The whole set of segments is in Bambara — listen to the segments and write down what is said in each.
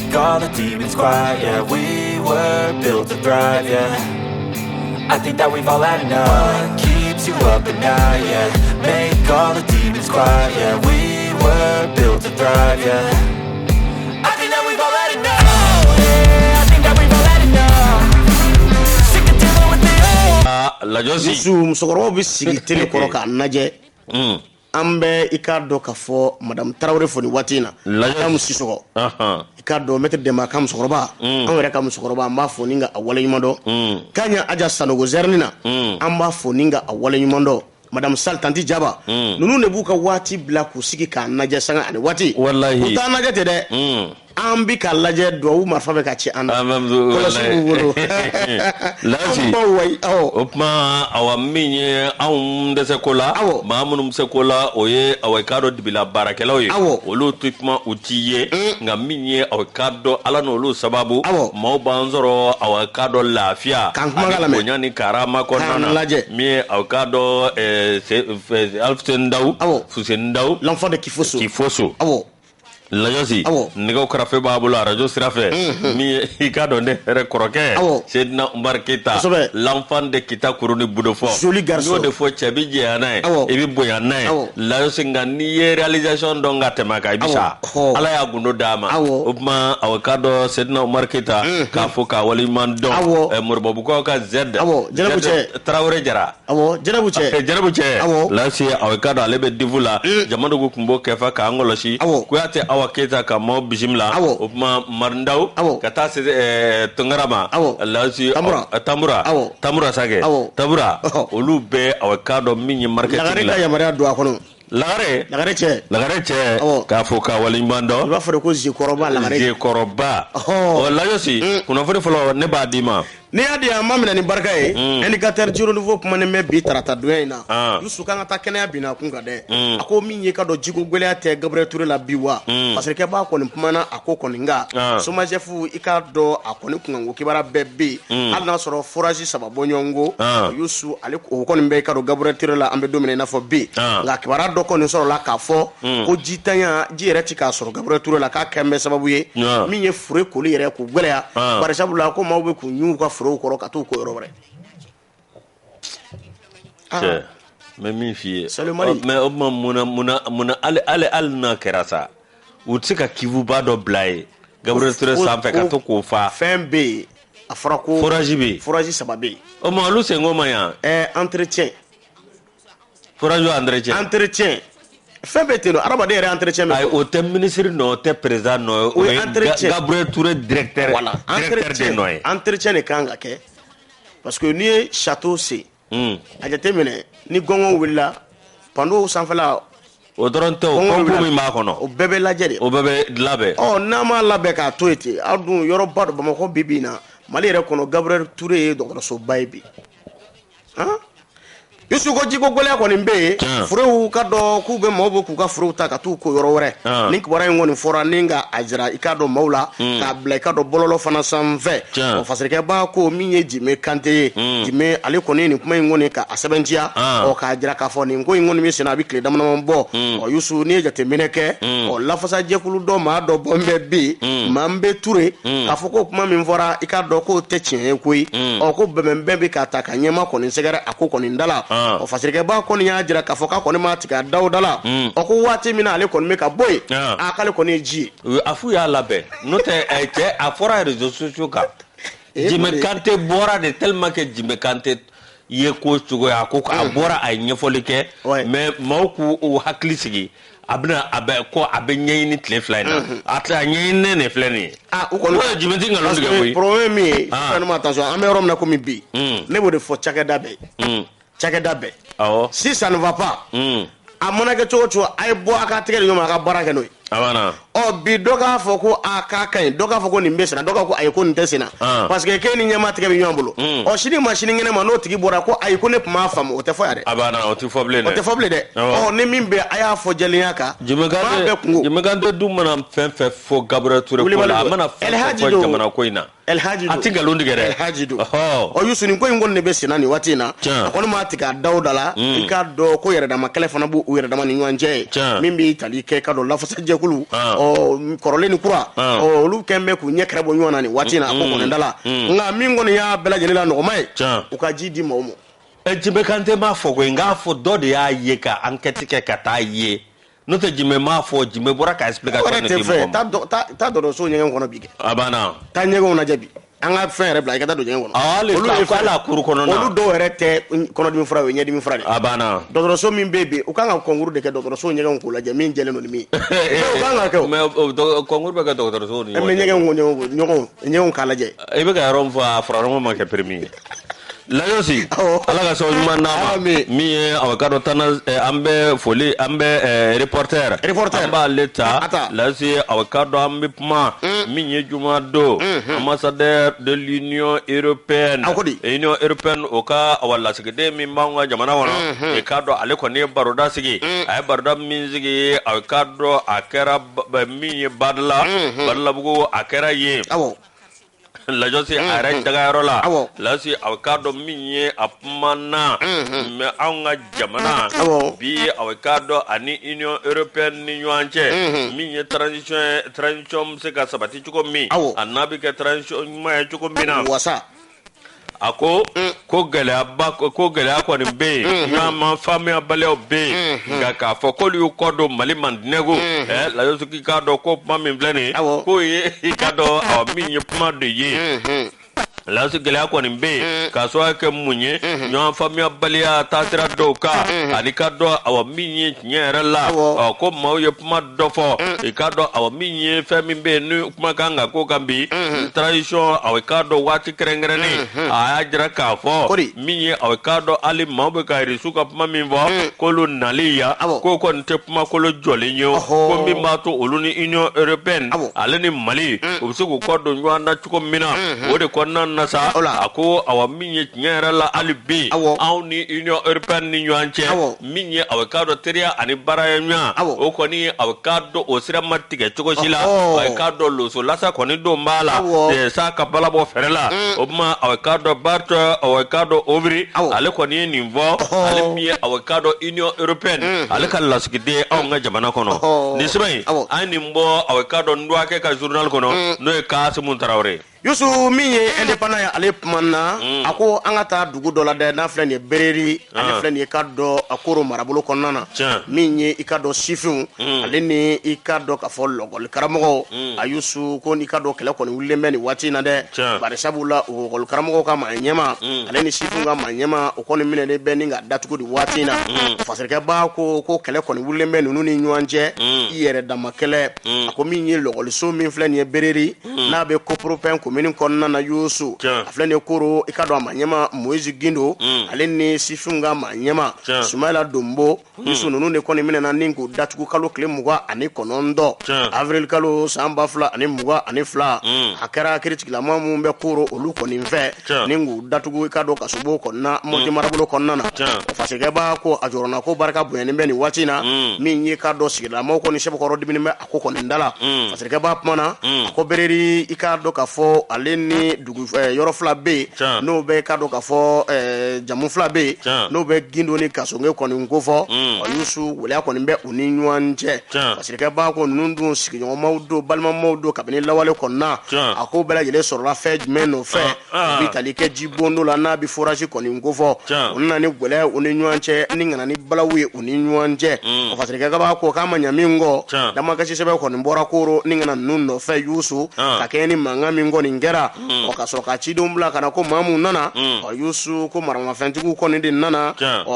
make all the demons quiet. Yeah, we were built to thrive. Yeah, I think that we've all had enough. What keeps you up at night? Yeah, make all the demons quiet. Yeah, we were built to thrive. Yeah, I think that we've all had enough. Yeah, I think that we've all had enough. Sick of dealing with the la josi su musokoro bi sigi tele koro ka naje ambe ikado ka fo madame Traoré foni watina la musisoko ikado metre de ma kam sokoroba an were kam sokoroba ma foni nga awale nyumando kanya aja sanogo zernina amba foni nga awale nyumando madame Sal Tanti Jaba nunu ne buka wati bla ku sigi ka naje sanga ani wati wallahi uta naje te de ambi ka laje do marfa be ka ci anda laji opma awaminye awum de sekola mamunum sekola oye awekado dibila barakela oye olu tukma utiye nga minye awekado ala no lu sababu mau banzoro awekado lafia konyani karama konana mi awekado alftendaw fusendaw l'enfant de Kifoso la josi nigo krafe babulu radio sirafe mi ikado ne rekoroke sedna Umar Keita l'enfant de Kita Kuruni Budofo joli garçon de fo chebi jeana e bi boyana la josi ngani réalisation donga temaka ibisa ala ya gundo dama upma awakado sedna Umar Keita ka fo ka wali mando morbo buko ka z Traoré jara jarabuche la si awakado alebe divula jamando go kumbo kefa ka angoloshi kuyate Keita ka mo bijimla opma marndaw kata se tungarama lazi tamura sage tabura olu be awakado minyi marketing la lagare yamara do akono lagare che ka foka walimbando ba fere ko jikoroba o la yosi kuna fere folo ne ba dima ni adi amamina ni barka ye indicateur jiro nouveau kuma ne me bi tarata doyina yusu kan ta kenya bina kun ga de ako min ye ka do jigo gwele te Gabriel Touré la biwa parce que ba ko ni kuma na akoko ni nga soma jefu ika do akoni kun ngo kibara bebbe alna soro forage sababo nyongo yusu ale ko ko ni be ka do Gabriel Touré la ambe domine na fo bi nga kibara do ko ni soro la ka fo ko jitanya ji reti ka soro Gabriel Touré la ka kembe sababu ye min ye fure ko li yere ko gwele ya par exemple la ko mawbe ku nyu ko koro ka to ko yorobre mais mi fie mais muna al na kerasa utsika kivu bado blai Gabriel Touré sampe ka to ko fa fembe afrako forage sababe o ma lu sengo maya entretien entretien fembe teno araba de entretien ay o te ministre no te président no Gabriel Touré directeur de noy entretien ne kanga ke parce que ni château c'est a déterminé ni gongo willa pando sanfala o doronto ko mi ma kono o bebe lajere o bebe labe na ma labe ka toiti adu yoro bado bamako bibina mali re kono Gabriel Touré do so baybi yusu ko jigo gole ko ni be furu ka do ku be mo ku ka furu ta ka tu ko yoro wore ni ko bara ngoni fora ninga ajra ikado maula ka ble ka do bololo fana sanve o fasirike ba ko minye jime kante jime ale ko ni kuma ngoni ka asebenjia o ka ajra ka fo ni ngoni mi sina bi kle damna mbo o yusu ni jate mineke o la fasa je kulu do ma do bombe bi mambe Touré ka fo ko kuma min fora ikado ko techien koyi o ko be membe ka ta ka nyema ko ni segere akoko ni ndala o fasirike ba ko ni ajira ka foka ko ni matika dawdala o ko wati mina ale ko me ka boy akale ko ni ji afu ya labe note ete afora réseaux sociaux ka Jime Kante bora de tellement que Jime Kante ye ko tugo ya ko abora ay nyefolike mais mawku o hakli sigi abna abe ko abe nyini tlefly na atra nyine ne fleni o ko Jime tinga lo diga boy problème mi fanu attention amerom na ko mi bi ne bo de fo chakeda be si ça ne va pas a mana ke chocho ay bo aka tigere nyoma aka baraka noy abana o bi doga foko aka kan doga foko ni mbesina doga ko ay ko ntesina parce que ke ni nyama tigere nyombulo o shini machine ngene ma no tigi bora ko ay ko ne ma fam o te fo yade abana o te foble de o ne mimbe aya fo jeliaka Jime Kante du mana fenfe fo Gabriel Touré ko la mana fo jamana ko ina El Hadji atiga lundi gere El Hadji o yusu ni ko ngon ne besina ni watina ko ma tika dawdala ka do ko yere da ma telefona bu yere da ma ni nyanje mimbi tali ke ka do la fo sajje Jɛkulu kɔrɔlen ni kura olu kɛn bɛ k'u ɲɛ kɛrɛ bɔ ɲɔgɔn na nin waati na ko kɔnɔnda la nka min kɔni y'a bɛɛ lajɛlen la nɔgɔma ye u ka ji di maaw ma Jimbe Kante m'a fɔ ko n k'a fɔ dɔ de y'a ye ka enquête kɛ ka taa ye n'o tɛ Jimbe m'a fɔ Jimbe bɔra ka explication de di mɔgɔ ma taa dɔgɔtɔrɔso ɲɛgɛn kɔnɔ bi kɛ a banna taa ɲɛgɛnw lajɛ bi an ka fɛn yɛrɛ bila I ka taa don ɲɛgɛn kɔnɔ olu ye fala kuru kɔnɔ na olu dɔw yɛrɛ tɛ kɔnɔdimi fura ye ɲɛdimi fura de a banna dɔgɔtɔrɔso min bɛ bi u kan ka concours de kɛ dɔgɔtɔrɔso ɲɛgɛnw k'u lajɛ min jɛlen don ni min ye u kan ka kɛ mais concours bɛ kɛ dɔgɔtɔrɔso ni mais ɲɛgɛnw k'a lajɛ I bɛ ka yɔrɔ min fɔ a fɔra ma kɛ permis ye Layosi ala ka sababu ɲuman d'a ma min ye aw ka dɔ tana an bɛ foli an bɛ reporter an b'ale ta Layosi aw ka dɔ an bɛ kuma min ye juma don ambassadeur de l'Union européenne Union européenne o ka aw lasigiden min b'anw ka jamana kɔnɔ I ka dɔn ale kɔni ye baroda sigi a ye baroda min sigi aw ka dɔn a kɛra min ye Badalabugu a kɛra yen Lajosi a yɛrɛ dagayɔrɔ la Lajosi a k'a dɔn min ye a kuma na mais anw ka jamana bi a k'a dɔn ani Union européenne ni ɲɔgɔn cɛ min ye transition bɛ se ka sabati cogo min a n'a bɛ kɛ transition ɲuman ye cogo min na a ko gɛlɛya kɔni bɛ yen ɲɔgɔn faamuyabaliyaw bɛ yen nka k'a fɔ k'olu y'u kɔ don Mali mandinɛko Lajosi k'i k'a dɔn ko kuma min filɛ nin ye k'o ye I ka dɔn min ye kuma de ye Lajosi gɛlɛya kɔni bɛ yen k'a sababu kɛ mun ye ɲɔgɔn faamuyabaliya taasira dɔw kan ani ka dɔn min ye tiɲɛ yɛrɛ la ko maaw ye kuma dɔ fɔ I ka dɔn min ye fɛn min bɛ yen ni kuma kan ka k'o kan bi transition a k'a dɔn waati kɛrɛnkɛrɛnnen a y'a jira k'a fɔ min ye a k'a dɔn hali maaw bɛ ka Irisiw ka kuma min fɔ k'olu nali yan k'o kɔni tɛ kuma kolo jɔlen ye ko min b'a to olu ni Union européenne ale ni Mali u bɛ se k'u kɔ don ɲɔgɔn na cogo min na o de kɔnɔna na sa a ko min ye tiɲɛ yɛrɛ la hali bi anw ni Union européenne ni ɲɔgɔn cɛ min ye a k'a dɔn teriya ani baara ye ɲɔgɔn o kɔni a k'a dɔn o sira ma tigɛ cogo si la a k'a dɔn loso lasa kɔni don b'a la sa ka balabɔ fɛrɛ la o tuma a k'a dɔn Bartɔ a k'a dɔn Oviri ale kɔni ye nin fɔ ale min ye a k'a dɔn Union européenne ale ka lasigiden anw ka jamana kɔnɔ nin sɛbɛn in an ye nin bɔ a k'a dɔn Nduwakɛ ka journal kɔnɔ n'o ye Kasimu Tarawele Yusu min ye indépendant ye ale kuma na a ko an ka taa dugu dɔ la dɛ n'a filɛ nin ye Bereri ale filɛ nin ye I ka dɔn a Koro marabolo kɔnɔna na min ye I ka dɔn sifinw ale ni I ka dɔn k'a fɔ lɔgɔli karamɔgɔw a Yusu ko n'i ka dɔn kɛlɛ kɔni wulilen bɛ nin waati in na dɛ bari sabula o lɔgɔli karamɔgɔw ka maa ɲɛma ale ni sifinw ka maa ɲɛma o kɔni minɛlen bɛ ni ka datugu nin waati in na fasirikɛba ko kɛlɛ kɔni wulilen bɛ ninnu ni ɲɔgɔn cɛ I yɛrɛ dama kɛlɛ a ko min ye lɔgɔliso min filɛ nin ye Bereri n'a bɛ Kopropen commune kɔnɔna na Yusu a filɛ nin ye Koro I ka dɔn a maa ɲɛma Moïse Gindo ale ni sifinw ka maa ɲɛma Sumayila Dombo Yusu ninnu de kɔni minɛna ni k'u datugu kalo tile 29 avril kalo san 2022 a kɛra kiiritigilama minnu bɛ Koro olu kɔni fɛ ni k'u datugu I ka dɔn Kasobo kɔnɔna Mɔti marabolo kɔnɔna na fasikɛba ko a jɔrɔna ko barika bonyanen bɛ nin waati in na min ye ka dɔn sigidalamaw kɔni sɛbɛkɔrɔ diminen bɛ a ko kɔni da la fasikɛba kumana a ko Bereri I ka dɔn k'a fɔ ale ni dugu yɔrɔ fila bɛ yen n'o bɛ ka dɔn k'a fɔ jamu fila bɛ yen n'o bɛ Gindo ni Kasonge kɔni ko fɔ Yusu waleya kɔni bɛ u ni ɲɔgɔn cɛ fasikɛba ko ninnu dun sigiɲɔgɔnmaw don balimamaw don kabini lawale kɔnɔna a ko bɛɛ lajɛlen sɔrɔla fɛn jumɛn nɔfɛ u bɛ tali kɛ jibondo la n'a bɛ forage kɔni ko fɔ u nana ni gɛlɛya u ni ɲɔgɔn cɛ ni kana ni balawu ye u ni ɲɔgɔn cɛ fasikɛba ko k'a ma ɲɛ min kɔ damakasi sɛbɛn kɔni bɔra Koro ni kana ninnu nɔfɛ Yusu ka kɛ ni mankan min kɔni kɛra ka sɔrɔ ka cidenw bila kana ko maa mun nana Yusu ko maramafɛntigiw kɔni de nana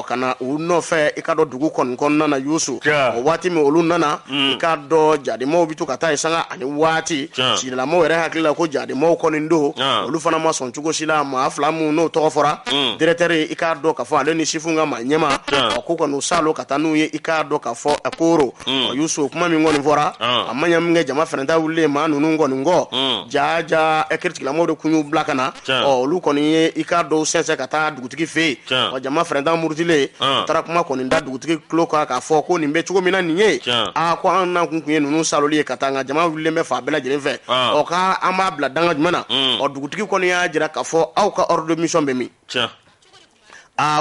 kana u nɔfɛ I ka dɔn dugu kɔni kɔnɔna na Yusu o waati min olu nana I ka dɔn jademaw bɛ to ka taa sanga ani waati sigidalamaw yɛrɛ hakili la ko jademaw kɔni don olu fana ma sɔn cogo si la maa fila mun n'o tɔgɔ fɔra directeur I ka dɔn k'a fɔ ale ni sifinw ka maa ɲɛma ko kɔni u salo ka taa n'u ye I ka dɔn k'a fɔ Koro Yusu kuma min kɔni fɔra a ma ɲɛ min kɛ jama fɛnɛ ta wulilen maa ninnu kɔni kɔ jaja kiiritigilamaw de kun y'u bila ka na olu kɔni ye I ka dɔn sɛnsɛn ka taa dugutigi fɛ yen jama fɛnɛ ta murutilen u taara kuma kɔni da dugutigi tulo kan k'a fɔ ko nin bɛ cogo min na nin ye ko an na kun ye ninnu saloli ye ka taa nka jama wulilen bɛ fa bɛɛ lajɛlen fɛ ka an b'a bila danga jumɛn na dugutigi kɔni y'a jira k'a fɔ aw ka ordre de mission bɛ min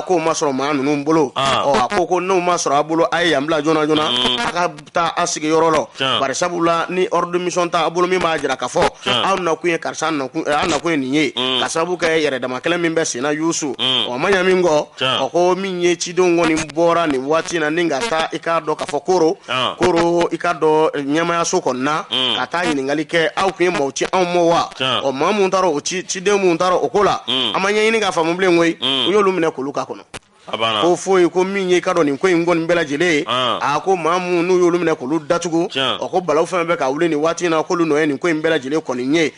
ko ma sɔrɔ maa ninnu bolo a ko n'o ma sɔrɔ a bolo a ye yan bila joona joona a ka taa a sigi yɔrɔ la bari sabula ni ordre de mission t'a bolo min b'a jira k'a fɔ aw nakun ye karisa a nakun ye nin ye ka sababu kɛ yɛrɛ dama kɛlɛ min bɛ senna Yusu a ma ɲɛ min kɔ ko min ye cidenw kɔni bɔra nin waati na ni ka taa i k'a dɔn k'a fɔ koro i k'a dɔn ɲɛmayaso kɔni na ka taa ɲininkali kɛ aw kun ye maaw ci anw ma wa maa mun taara o ciden mun taara o ko la a ma ɲɛɲini k'a faamu bilen koyi u y'olu minɛ k'olu k'a kɔnɔ ko foyi ko min ye ka dɔn nin ko in kɔni bɛɛ lajɛlen ye ko maa mun n'u y'olu minɛ k'olu datugu ko balawu fɛn bɛ ka wuli nin waati in na k'olu nɔ ye nin ko in bɛɛ lajɛlen kɔni ye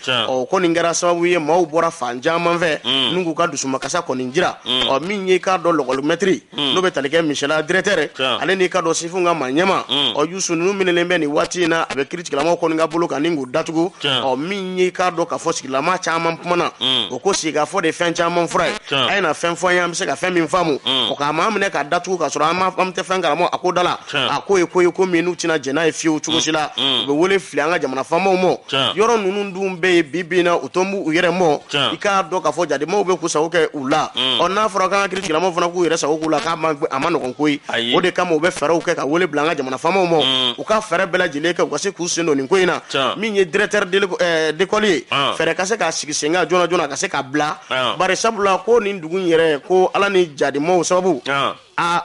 ko nin kɛra sababu ye maaw bɔra fan caman fɛ n'u k'u ka dusumakasa kɔni jira min ye ka dɔn lɔgɔlimɛtiri n'o bɛ tali kɛ Misɛla directeur ale n'i ka dɔn sifinw ka maa ɲɛma Yusu ninnu minɛlen bɛ nin waati in na a bɛ kiiri tigilamaw kɔni ka bolo kan ni k'u datugu min ye ka dɔn k'a fɔ sigilama caman kumana o ko sigikafɔ de fɛn caman fura ye a ye na fɛn fɔ an ye an bɛ se ka fɛn min faamu o ka maa minɛ ka datugu ka sɔrɔ an tɛ fɛn karamɔgɔ a ko da la a ko ye ko min n'u tɛna jɛn n'a ye fiyewu cogo si la u bɛ wele fili an ka jamana faamaw ma yɔrɔ ninnu dun bɛ yen bi-bi in na u tɔnbu u yɛrɛ mɔ i k'a dɔn k'a fɔ jademaw bɛ k'u sago kɛ u la n'a fɔra k'an ka kiiri tigilamaw fana k'u yɛrɛ sago k'u la k'a ma nɔgɔn koyi o de kama u bɛ fɛɛrɛw kɛ ka wele bila an ka jamana faamaw ma u ka fɛɛrɛ bɛɛ lajɛlen kɛ u ka se k'u sen don nin ko in na min ye directeur d'école ye fɛɛrɛ ka se k'a sigi sen kan joona joona ka se k'a bila bari sabula ko nin dugu in yɛrɛ ko Ala ni jademaw sababu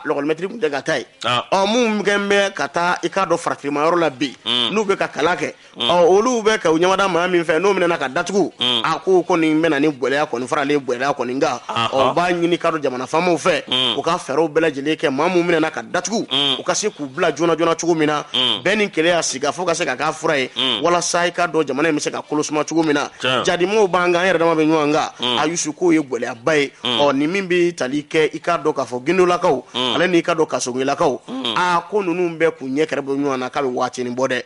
lɔgɔlimɛtiri tun tɛ ka taa ye mun kɛn bɛ ka taa i k'a dɔn farafimayɔrɔ la bi n'u bɛ ka kalan kɛ olu bɛ ka u ɲamada maa min fɛ n'o minɛna ka datugu ko kɔni bɛna ni gɛlɛya kɔni faralen gɛlɛya kɔni nka u b'a ɲini ka dɔn jamana faamaw fɛ u ka fɛɛrɛw bɛɛ lajɛlen kɛ maa mun minɛna ka datugu u ka se k'u bila joona joona cogo min na bɛɛ ni kɛlɛ y'a sigi fo ka se ka k'a fura ye walasa i ka dɔn jamana in bɛ se ka kolosuma cogo min na jademaw b'an kan an yɛrɛ dama bɛ ɲɔgɔn kan a Yusu k'o ye gɛlɛyaba ye nin min bɛ tali kɛ i k'a dɔn k'a fɔ gindolakaw ale n'i ka dɔn kasongilakaw ko ninnu bɛɛ k'u ɲɛ kɛrɛ bɔ ɲɔgɔn na k'a bɛ waatinin bɔ dɛ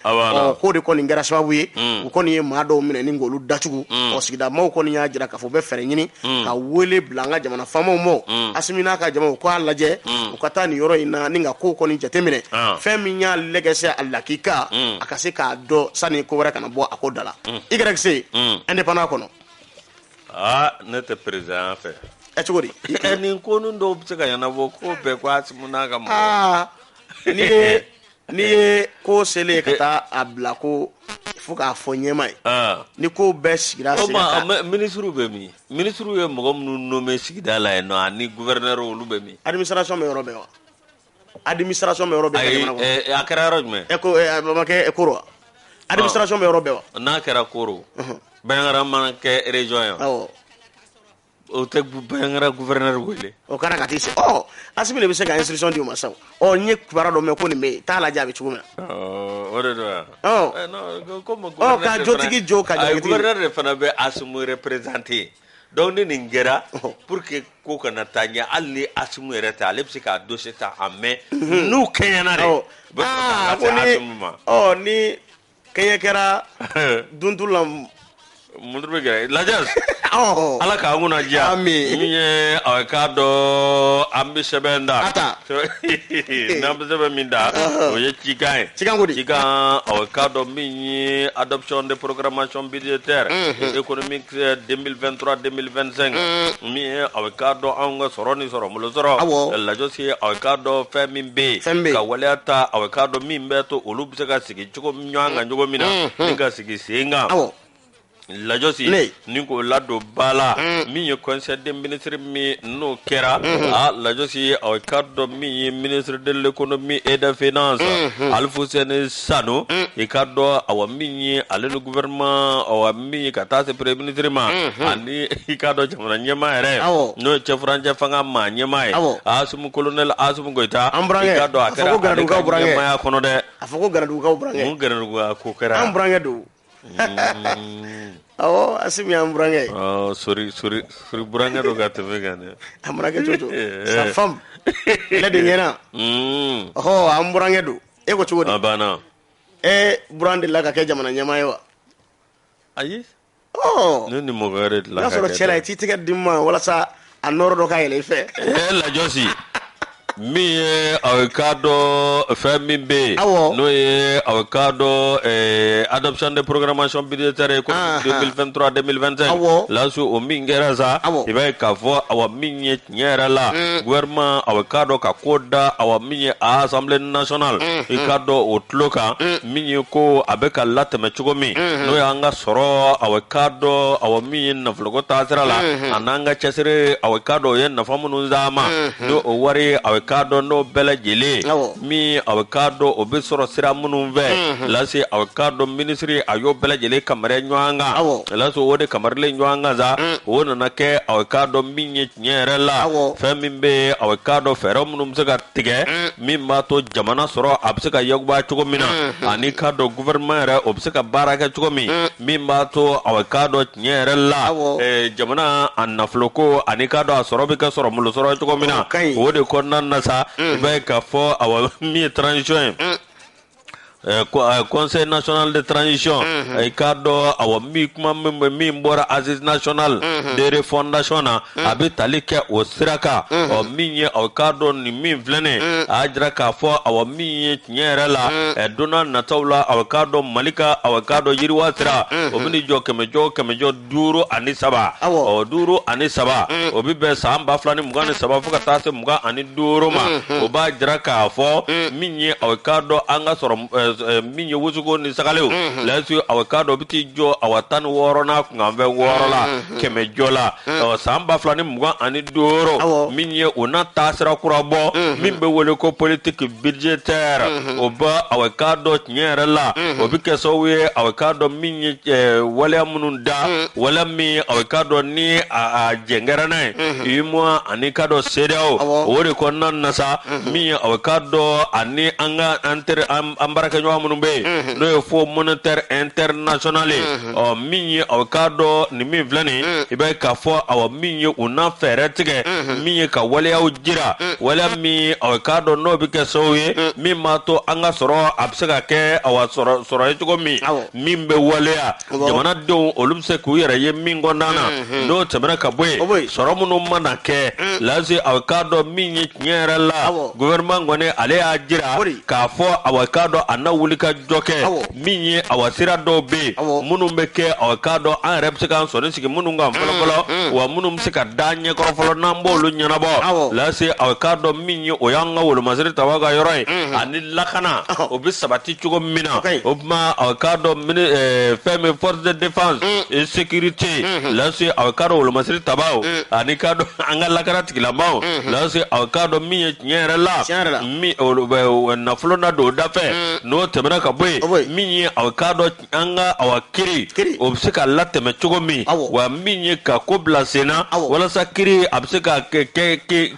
k'o de kɔni kɛra sababu ye u kɔni ye maa dɔw minɛ ni k'olu datugu sigida maaw kɔni y'a jira k'a fɔ u bɛ fɛɛrɛ ɲini ka wele bila an ka jamana faamaw ma Asimi n'a ka jamaw k'a lajɛ u ka taa nin yɔrɔ in na ni ka kow kɔni jateminɛ fɛn min y'a lɛgɛsɛ a lakika a ka se k'a dɔn sani ko wɛrɛ kana bɔ a ko da la i kɛrɛ se indépendant kɔnɔ ne tɛ président fɛ cogo di nin ko ninnu dɔw bɛ se ka ɲɛnabɔ ko bɛɛ ko Asimu n'a ka mɔgɔ n'i ye ko selen ka taa a bila ko fo k'a fɔ ɲɛma ye ni ko bɛɛ sigira ministre bɛ min ministre ye mɔgɔ minnu nommé sigida la yen nɔ ani gouverneur olu bɛ min administration bɛ yɔrɔ bɛɛ wa administration bɛ yɔrɔ bɛɛ a kɛra yɔrɔ jumɛn a ma kɛ Koro wa administration bɛ yɔrɔ bɛɛ wa n'a kɛra Koro Bayaŋara mana kɛ région ye wa o tɛ Bayaŋara gouverneur wele o kɛra ka t'i se Asimi de bɛ se ka instruction di o ma sa n ye kibaruya dɔ mɛn ko nin bɛ yen t'a lajɛ a bɛ cogo min na o de don wa ka jotigi jɔ ka jatigitigi gouverneur de fana bɛ Asimu représenté donc ni nin kɛra pour que ko kana taa ɲɛ hali ni Asimu yɛrɛ tɛ ale bɛ se k'a dossier ta a mɛn n'u kɛɲɛna de u bɛ sɔrɔ ka se Asimu ma ni kɛɲɛ kɛra duntu la mun bɛ kɛ Lajas Ala k'an kunna diya min ye k'a dɔn an bɛ sɛbɛn da n'an bɛ sɛbɛn min da o ye cikan ye cikan k'a dɔn min ye adoption de programmation budgétaire économique 2023-2025 min ye k'a dɔn anw ka sɔrɔ ni sɔrɔ malo sɔrɔ Lajos ye k'a dɔn fɛn min bɛ yen ka waleya ta k'a dɔn min bɛ to olu bɛ se ka sigi ɲɔgɔn kan cogo min na ni ka sigi sen kan Lajosi ni ko ladon ba la min ye conseil des ministres min n'o kɛra Lajosi k'a dɔn min ye ministre de l'économie et des finances Alfuseni Sano i k'a dɔn min ye ale ni gouvernement min ye ka taa se premier ministre ma ani i k'a dɔn jamana ɲɛmaa yɛrɛ n'o ye cɛfurancɛ fanga maa ɲɛmaa ye Asimu colonel Asimu Goyita i k'a dɔn a kɛra ale ka ɲɛmaaya kɔnɔ dɛ a fɔ ko Ganadugukaw burankɛ mun Ganaduguka ko kɛra an burankɛ don Asimi y'an burankɛ sori burankɛ do ka tɛmɛ kan dɛ an burankɛ cogo sa femme ale de ɲɛna an burankɛ do e ko cogo di a banna buran de la ka kɛ jamana ɲɛmaa ye wa ayi ne ni mɔgɔ wɛrɛ de la ka kɛ n'a sɔrɔ cɛ la i t'i tɛgɛ di ma walasa a nɔrɔ dɔ ka yɛlɛ i fɛ Lajosi mi awekado fami be no ye awekado adoption de programmation budgétaire ko 2023-2025 la su o mingera za iba ka fo awa minye nyera la gouvernement awekado ka koda awa minye assemblée nationale ikado otloka minye ko abeka lateme chugomi no ya anga soro awekado awa minye na flogo tasira la ananga chesere awekado ye na famunu zama do o wari awekado no bela jele mi awekado obisoro sira munumve lasi awekado ministry ayo bela jele kamare nywanga laso wode kamarle nywanga za wona nake awekado minye nyere la femimbe awekado fero munumsega tige mimma to jamana soro abseka yogba chugomina ani kado gouvernement ra obseka baraka chugomi mimma to awekado nyere la jamana annafloko ani kado asoro bika soro mulo soro chugomina wode konna nasa ibe ka fo awa mi transition Conseil national de transition ikado awa mi kuma mi mbora Assises national de refondation abitali ke osiraka o minye awkado ni mi vlene ajra ka fo awa mi nyere la dona natawla awkado malika awkado yirwa sira o mini jo kemejo duro ani saba o duro ani saba o bibe samba flani mugane saba fuka tase muga ani duro ma o ba jra ka fo minye awkado anga soro minye wusugo ni sakaleu lasu awakado biti jo awatan woro na kungambe woro la kemejo la samba flani muga ani doro minye una tasra kurabo mimbe wole ko politique budgétaire oba awakado nyere la obike sowe awakado minye wala mununda wala mi awakado ni a jengera na yimo ani kado sedao wore ko nan nasa minye awakado ani anga anter ambaraka nyo munumbe no fo monetaire international o minye awkado ni mi vlani ibe ka fo aw minye una feretige minye ka wale yaw jira wala mi awkado no bi ke sowe mi mato anga soro absega ke awa soro etugo mi mimbe wale ya jamana do olumse ku yere ye mingo nana do tabara ka boy soro munu manake lazi awkado minye nyere la gouvernement ngone ale ajira ka fo awkado ana wulika joke minye awasira do be munum beke awkado an repsika so nisiki mununga mfolo wa munum sika danye ko folo nambo lu nyana bo la se awkado minye oyanga wolo masiri tawaga yoroi ani lakana obisabati chugo mina obma awkado femme force de défense et sécurité la se awkado wolo masiri tabao ani kado anga lakana tikilambao la se awkado minye nyere la mi na folo na do dafe no temera ka boy minye awkado anga awakiri obsika lateme chugomi wa minye ka kobla sena wala sakiri absika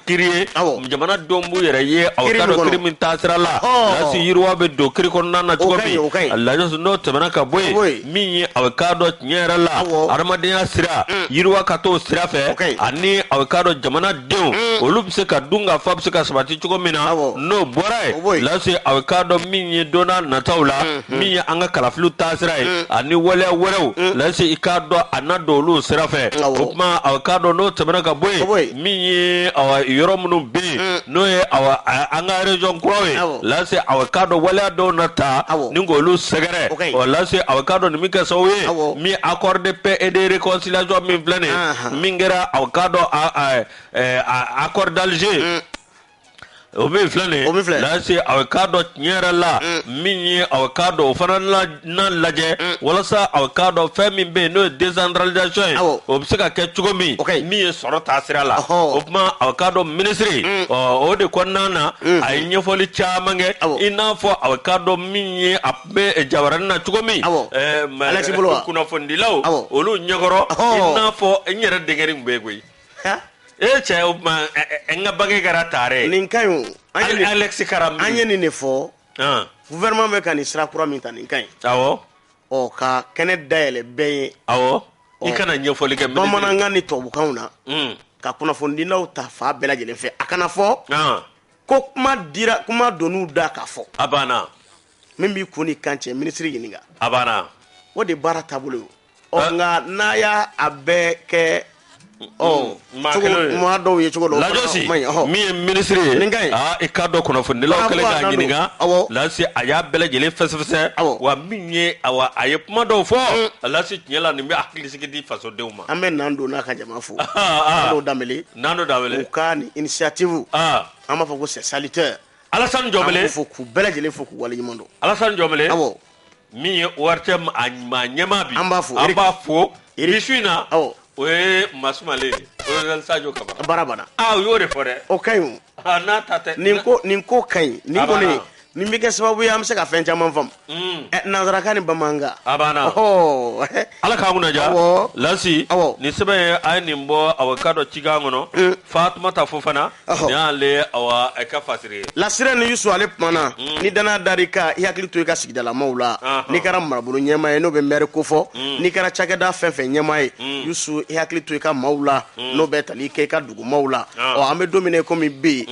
kiri jamana dombu yere ye awkado kiri min tasira la lasi yirwa be do kiri konna na chugomi Allah just no temana ka boy minye awkado nyera la armadenya sira yirwa kato sira fe ani awkado jamana dew olubsika dunga fabsika sabati chugomina no borai lasi awkado minye dona natawla minye anga kalaflu tasrai ani wale werew lasi ikado anadolu sirafe upma awkado no tabana ka boy minye awa yoromunu bi no e awa anga region krowe lasi awkado wale do nata ningolu segere o lasi awkado nimika sowe mi accord de paix et de réconciliation mi vlane mingera awkado accord d'Alger obe flane la si awkado nyera la minye awkado fana na laje wala sa awkado femi be no décentralisation obsika ke chugomi mi soro tasira la obma awkado ministry o de konana ay nyefoli chamange ina fo awkado minye abbe jawarana chugomi kuna fondi law olu nyogoro ina fo nyera dengeri mbegwe che ma enga bage garatare ninkayo Alex Karam anye ni ne fo gouvernement be kan isra kura min tan ninkai awo o ka kene dayele be awo ikana nyefoli ke bamana ngani to bukauna ka kuna fondi law ta fa bela jele fe akana fo ko kuma dira kuma donu da ka fo abana membi kuni kanche ministry yininga abana o de bara tabulu o nga na ya abeke ma dɔw ye cogo dɔ lajosi min ye ministre ye i ka dɔ kunnafonidilaw kɛlen k'a ɲininka lasi a y'a bɛɛ lajɛlen fɛsɛfɛsɛ wa min ye a ye kuma dɔw fɔ lasi tiɲɛ la nin bɛ hakilisigi di fasodenw ma. an bɛ n'an don n'a ka jama fo n'o danbele u ka ni initiative an b'a fɔ ko c'est salutaire. Alassane Diomele fo k'u bɛɛ lajɛlen fo k'u waleɲuman dɔn. Alassane Diomele min ye ORTM a ɲɛmaa bi an b'a fo bi su in na o ye Masumale Colonel Sadio Kamara baara banna u y'o de fɔ dɛ o ka ɲi o n'a ta tɛ nin ko ka ɲi nin kɔni nin bɛ kɛ sababu ye an bɛ se ka fɛn caman faamu nanzarakan ni bamanankan a banna ala k'an kunnaja lasi nin sɛbɛn ye a ye nin bɔ aw ka dɔ cikan kɔnɔ Fatumata Fofana nin y'ale ka fasiri ye lasira ni Yusu ale kumana ni danaya dar'i kan i hakili to i ka sigidalamaw la n'i kɛra marabolo ɲɛmaa ye n'o bɛ maire ko fɔ n'i kɛra cakɛda fɛn fɛn ɲɛmaa ye Yusu i hakili to i ka maaw la n'o bɛ tali kɛ i ka dugumaaw la an bɛ don min na komi bi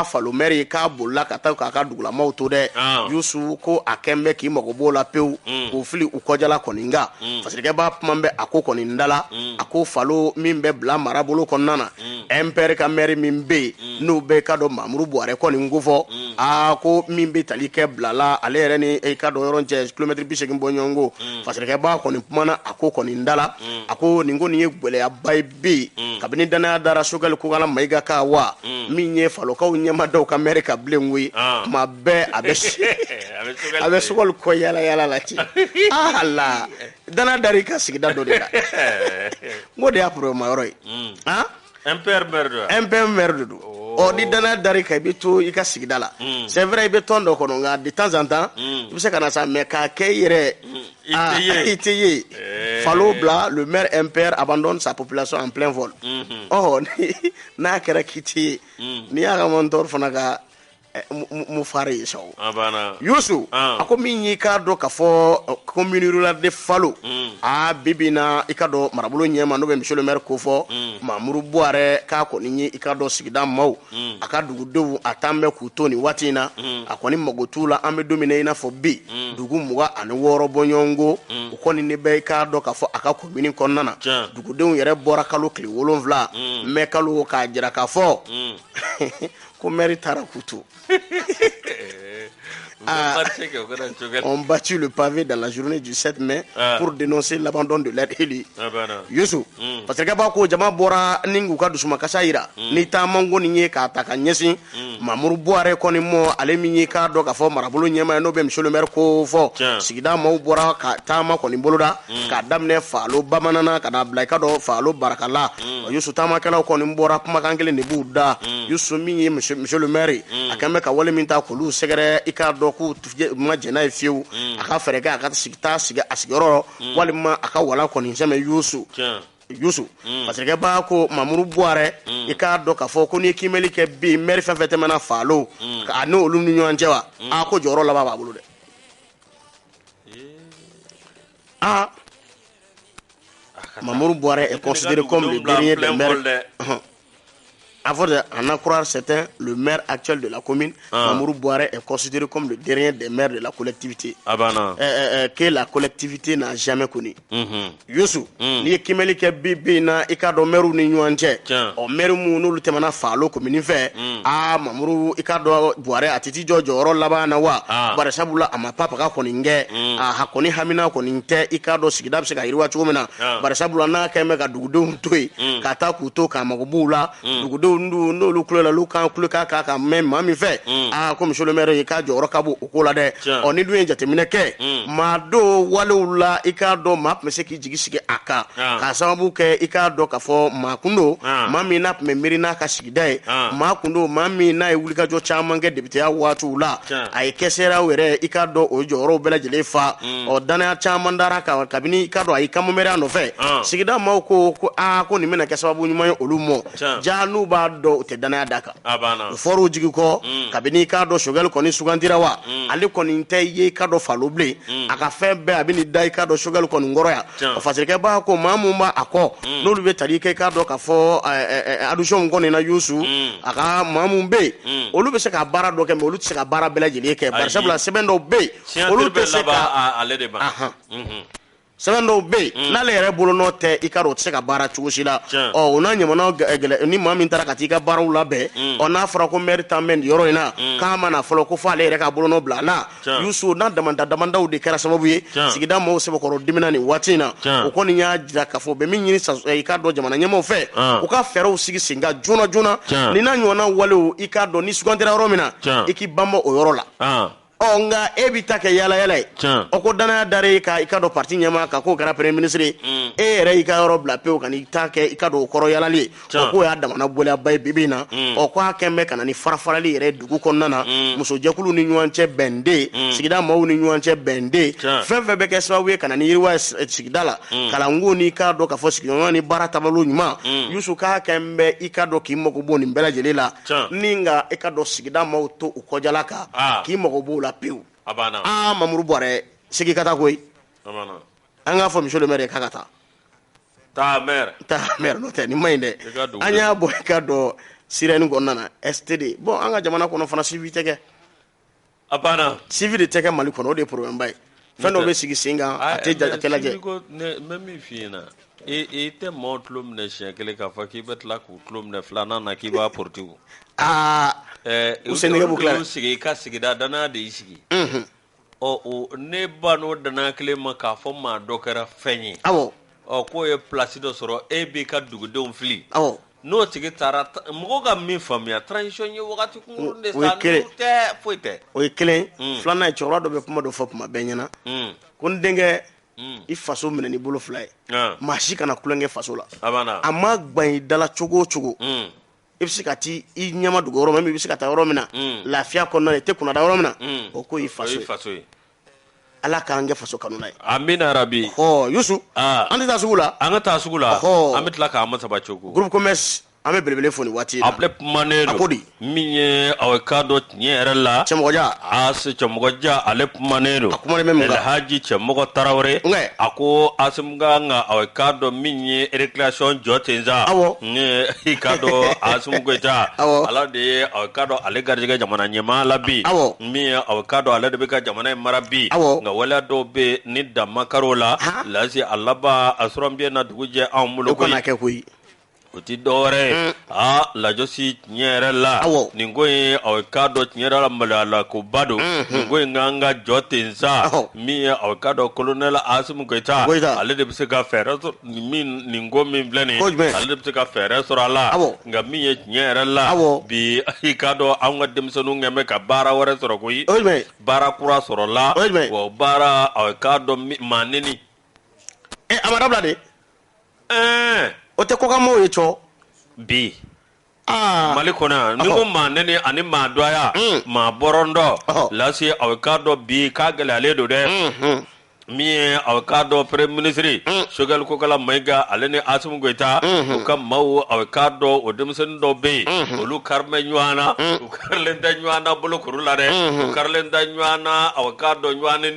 Falo maire ye k'a bolila ka taa k'a ka dugulamaw to dɛ Yusu ko a kɛn bɛ k'i mago b'o la pewu k'o fili u kɔjala kɔni nka fasirikɛ b'a kuma bɛ a ko kɔni dala a ko Falo min bɛ bila marabolo kɔnɔna na MPR ka maire min bɛ yen n'o bɛ ka dɔn Mamuru Buwarɛ kɔni ko fɔ ko min bɛ tali kɛ bilala ale yɛrɛ ni i ka dɔn yɔrɔ cɛ kilomɛtiri 80 bɔ ɲɔgɔn ko fasirikɛ b'a kɔni kumana a ko kɔni dala a ko nin ye gwɛlɛyaba ye bi kabini danaya dara Sogɛli Kokana Mayiga ka wa min ye Falokaw ɲɛmadaw ka maire ka bilen koyi tuma bɛɛ a bɛ Sogɛli kɔ yala la ten ala danaya dar'i ka sigida dɔ de la n ko de y'a problème yɔrɔ ye MPR maire de don ni danaya dar'i kan i bɛ to i ka sigida la c'est vrai i bɛ tɔn dɔ kɔnɔ nka de temps en temps i bɛ se ka na sa mais k'a kɛ i yɛrɛ i tɛ ye Falo bila le maire MPR abandonne sa population en plein vol n'a kɛra k'i tɛ ye n'i y'a ka mentor fana ka mufare ye sawo Yusu a ko min y'i k'a dɔn k'a fɔ commune rurale de Falo bibi na i ka dɔn marabolo ɲɛma n'o bɛ monsieur le maire ko fɔ Mamuru Buwarɛ k'a kɔni ye i ka dɔn sigida maaw a ka dugudenw a t'an bɛ k'u to nin waati in na a kɔni mago t'u la an bɛ don min na i n'a fɔ bi dugu 26 bɔ ɲɔgɔn ko o kɔni ne bɛ i k'a dɔn k'a fɔ a ka commune kɔnɔna na dugudenw yɛrɛ bɔra kalo tile 7 mai kalo k'a jira k'a fɔ ko maire taara k'u to on battu le pavé dans la journée du 7 mai pour dénoncer l'abandon de l'aide élue. Yusu parce que b'a ko jama bɔra ni k'u ka dusumakasa yira ni taama ko nin ye k'a ta ka ɲɛsin Mamuru Buwarɛ kɔni mɔ ale min ye k'a dɔn k'a fɔ marabolo ɲɛmaa ye n'o bɛ monsieur le maire ko fɔ sigida maaw bɔra ka taama kɔni boloda k'a daminɛ Falo bamanana ka na bila i ka dɔn Falo barakala Yusu taamakɛlaw kɔni bɔra kumakan kelen de b'u da Yusu min ye monsieur le maire a kan bɛ ka wale min ta k'olu sɛgɛrɛ i k'a dɔn k'u ma jɛn n'a ye fiyewu a ka fɛɛrɛ kɛ a ka sigi a sigiyɔrɔ walima a ka walan kɔni sɛmɛ Yusu parce que b'a ko Mamuru Buwarɛ i k'a dɔn k'a fɔ ko n'i ye kimɛli kɛ bi maire fɛn fɛn tɛmɛna Falo a n'olu ni ɲɔgɔn cɛ wa ko jɔyɔrɔ laban b'a bolo dɛ Mamuru Buwarɛ est considéré comme le dernier des maires. Avant d'en croire certains, le maire actuel de la commune, Mamuru Buwarɛ, est considéré comme le dernier des maires de la collectivité. Que la collectivité n'a jamais connu. Yusu, ni ye kimɛli kɛ bi na i ka dɔn maire ni ɲɔgɔn cɛ. Maire minnu n'olu tɛmɛna Falo commune fɛ, Mamuru i ka dɔn Buwarɛ a tɛ jɔ jɔyɔrɔ laban na wa? Bari sabula a ma papaga kɔni kɛ, a kɔni hamina kɔni tɛ i ka dɔn sigida bɛ se ka yiriwa cogo min na. Bari sabula n'a kɛn bɛ ka dugudenw to yen, ka taa k'u to k'a mago b'u la, dugudenw n'olu kulo la olu kan kulo k'a ka mɛn maa min fɛ ko monsieur le maire ye k'a jɔyɔrɔ ka bon o ko la dɛ ni dun ye jateminɛ kɛ maa dɔw walew la i k'a dɔn maa tun bɛ se k'i jigi sigi a kan k'a sababu kɛ i k'a dɔn k'a fɔ maa kun don maa min n'a tun bɛ miiri n'a ka sigida ye maa kun don maa min n'a ye wulikajɔ caman kɛ députéya waatiw la a ye kɛsɛraw yɛrɛ i k'a dɔn o jɔyɔrɔw bɛɛ lajɛlen fa danaya caman dara kan kabini i k'a dɔn a y'i kanbɔnbɛriya nɔfɛ sigida maaw ko ko nin bɛna kɛ sababu ɲuman ye olu mɔ jaa n'u b'a dɔn u tɛ danaya da kan u fɔr'u jigi kɔ kabini i k'a dɔn Sogɛli kɔni sugandira wa ale kɔni tɛ ye i k'a dɔn Falo bilen a ka fɛn bɛɛ a bɛ nin da i k'a dɔn Sogɛli kɔni kɔrɔ yan fasirikɛ b'a ko maa mun b'a kɔ n'olu bɛ tali kɛ i k'a dɔn k'a fɔ addition kɔni na Yusu a ka maa mun bɛ yen olu bɛ se ka baara dɔ kɛ mais olu tɛ se ka baara bɛɛ lajɛlen kɛ bari sabula sɛbɛn dɔw bɛ yen olu tɛ se ka sɛbɛn dɔw bɛ yen n'ale yɛrɛ bolo nɔ tɛ i ka dɔn o tɛ se ka baara cogo si la o n'a ɲamana gɛlɛ ni maa min taara ka t'i ka baaraw labɛn n'a fɔra ko maire ta mɛn nin yɔrɔ in na k'a ma na fɔlɔ ko fɔ ale yɛrɛ ka bolo nɔ bila a la Yusu n'a damandaw de kɛra sababu ye sigida maaw sɛbɛkɔrɔ dimina nin waati in na o kɔni y'a jira k'a fɔ u bɛ min ɲini i k'a dɔn jamana ɲɛmaaw fɛ u ka fɛɛrɛw sigi sen kan joona joona ni n'a ɲɔgɔnna walew i k'a dɔn ni sugantira yɔrɔ min na i k'i banbɔ o yɔrɔ la nka e bi ta kɛ yala yala ye o ko danaya dare ka i ka dɔn parti ɲɛmaa kan k'o kɛra premier ministre ye e yɛrɛ y'i ka yɔrɔ bila pewu ka n'i ta kɛ i ka dɔn o kɔrɔ yalali ye o k'o y'a damana bɔliyaba ye bibi in na k'a kɛn bɛ ka na ni farafarali yɛrɛ dugu kɔnɔna na musojɛkulu ni ɲɔgɔn cɛ bɛnden sigida maaw ni ɲɔgɔn cɛ bɛnden fɛn fɛn bɛ kɛ sababu ye ka na ni yiriwa sigida la kalanko n'i k'a dɔn k'a fɔ sigiɲɔgɔnya ni baara taabolo ɲuman Yusu k'a kɛn bɛ i ka dɔn k'i mago b'o nin bɛɛ lajɛlen la ni nka i ka dɔn sigida maaw to u kɔjala kan k'i mago b'o la pewu Mamoudou Bouare sigi ka taa koyi an k'a fɔ monsieur le maire k'a ka taa taa maire n'o tɛ nin ma ɲi dɛ an y'a bɔ i ka dɔn sirɛni kɔnɔna na STD bon an ka jamana kɔnɔ fana suivi tɛ kɛ suivi de tɛ kɛ Mali kɔnɔ o de ye problème ba ye fɛn dɔw bɛ sigi sen kan a tɛ lajɛ mɛ min f'i ɲɛna i tɛ maaw tulo minɛ siɲɛ kelen k'a fɔ k'i bɛ tila k'u tulo minɛ filanan na k'i b'a poroti u senege b'u tila sigi i ka sigida danaya de y'i sigi ne ba n'o danaya kelen ma k'a fɔ maa dɔ kɛra fɛn ye k'o ye place dɔ sɔrɔ e b'i ka dugudenw fili n'o tigi taara mɔgɔ ka min faamuya transition ye wagati kunkurun de sa n'o tɛ foyi tɛ o ye kelen filanan ye cɛkɔrɔba dɔ bɛ kuma dɔ fɔ kuma bɛɛ ɲɛna ko n denkɛ i faso minɛ n'i bolo fila ye maa si kana kulonkɛ faso la a ma gban i dala cogo o cogo i bɛ se ka t'i ɲɛma dugu yɔrɔ min i bɛ se ka taa yɔrɔ min na lafiya kɔnɔna na i tɛ kunnada yɔrɔ min na o ko y'i faso ye Ala k'an kɛ faso kanuna ye amina rabi Yusu an tɛ taa sugu la an ka taa sugu la an bɛ tila k'an masaba cogo groupe commerce an bɛ belebele fo nin waati a filɛ kumanen don min ye aw ka dɔn tiɲɛ yɛrɛ la cɛmɔgɔja ale kumanen don Elhaji Cɛmɔgɔ Tarawele a ko Asimu kan ka aw ka dɔn min ye récréation jɔ ten sa i ka dɔn Asimu Goyita ala de ye aw ka dɔn ale garijɛgɛ jamana ɲɛmaa la bi min ye aw ka dɔn ale de bɛ ka jamana in mara bi nka waleya dɔw bɛ ni dan makar'o la lase a laban a sɔrɔ bɛ na dugu jɛ anw bolo koyi o ti dɔwɛrɛ ye lajɔsi tiɲɛ yɛrɛ la nin ko in aw ka dɔn tiɲɛ yɛrɛ la maloyala ko ba don nin ko in k'an ka jɔ ten sa min ye aw ka dɔn colonel Asimu Goyita ale de bɛ se ka fɛɛrɛ sɔrɔ nin ko min filɛ nin ale de bɛ se ka fɛɛrɛ sɔrɔ a la nka min ye tiɲɛ yɛrɛ la bi i ka dɔn anw ka denmisɛnninw kɛn bɛ ka baara wɛrɛ sɔrɔ koyi baara kura sɔrɔ la wa baara aw ka dɔn maa neni a ma dabila de o tɛ kokanmaw ye cɔ bi Mali kɔnɔ ni ko maa neni ani maa dɔya maa bɔrɔndɔ lase aw ka dɔn bi k'a gɛlɛyalen don dɛ min ye aw ka dɔn premier ministre Choguel Kokala Mayiga ale ni Asimu Goyita u ka maaw aw ka dɔn o denmisɛnnin dɔw bɛ yen olu karimɛ ɲɔgɔn na u karilen tɛ ɲɔgɔn na bolokuru la dɛ u karilen tɛ ɲɔgɔn na aw ka dɔn ɲɔgɔn ni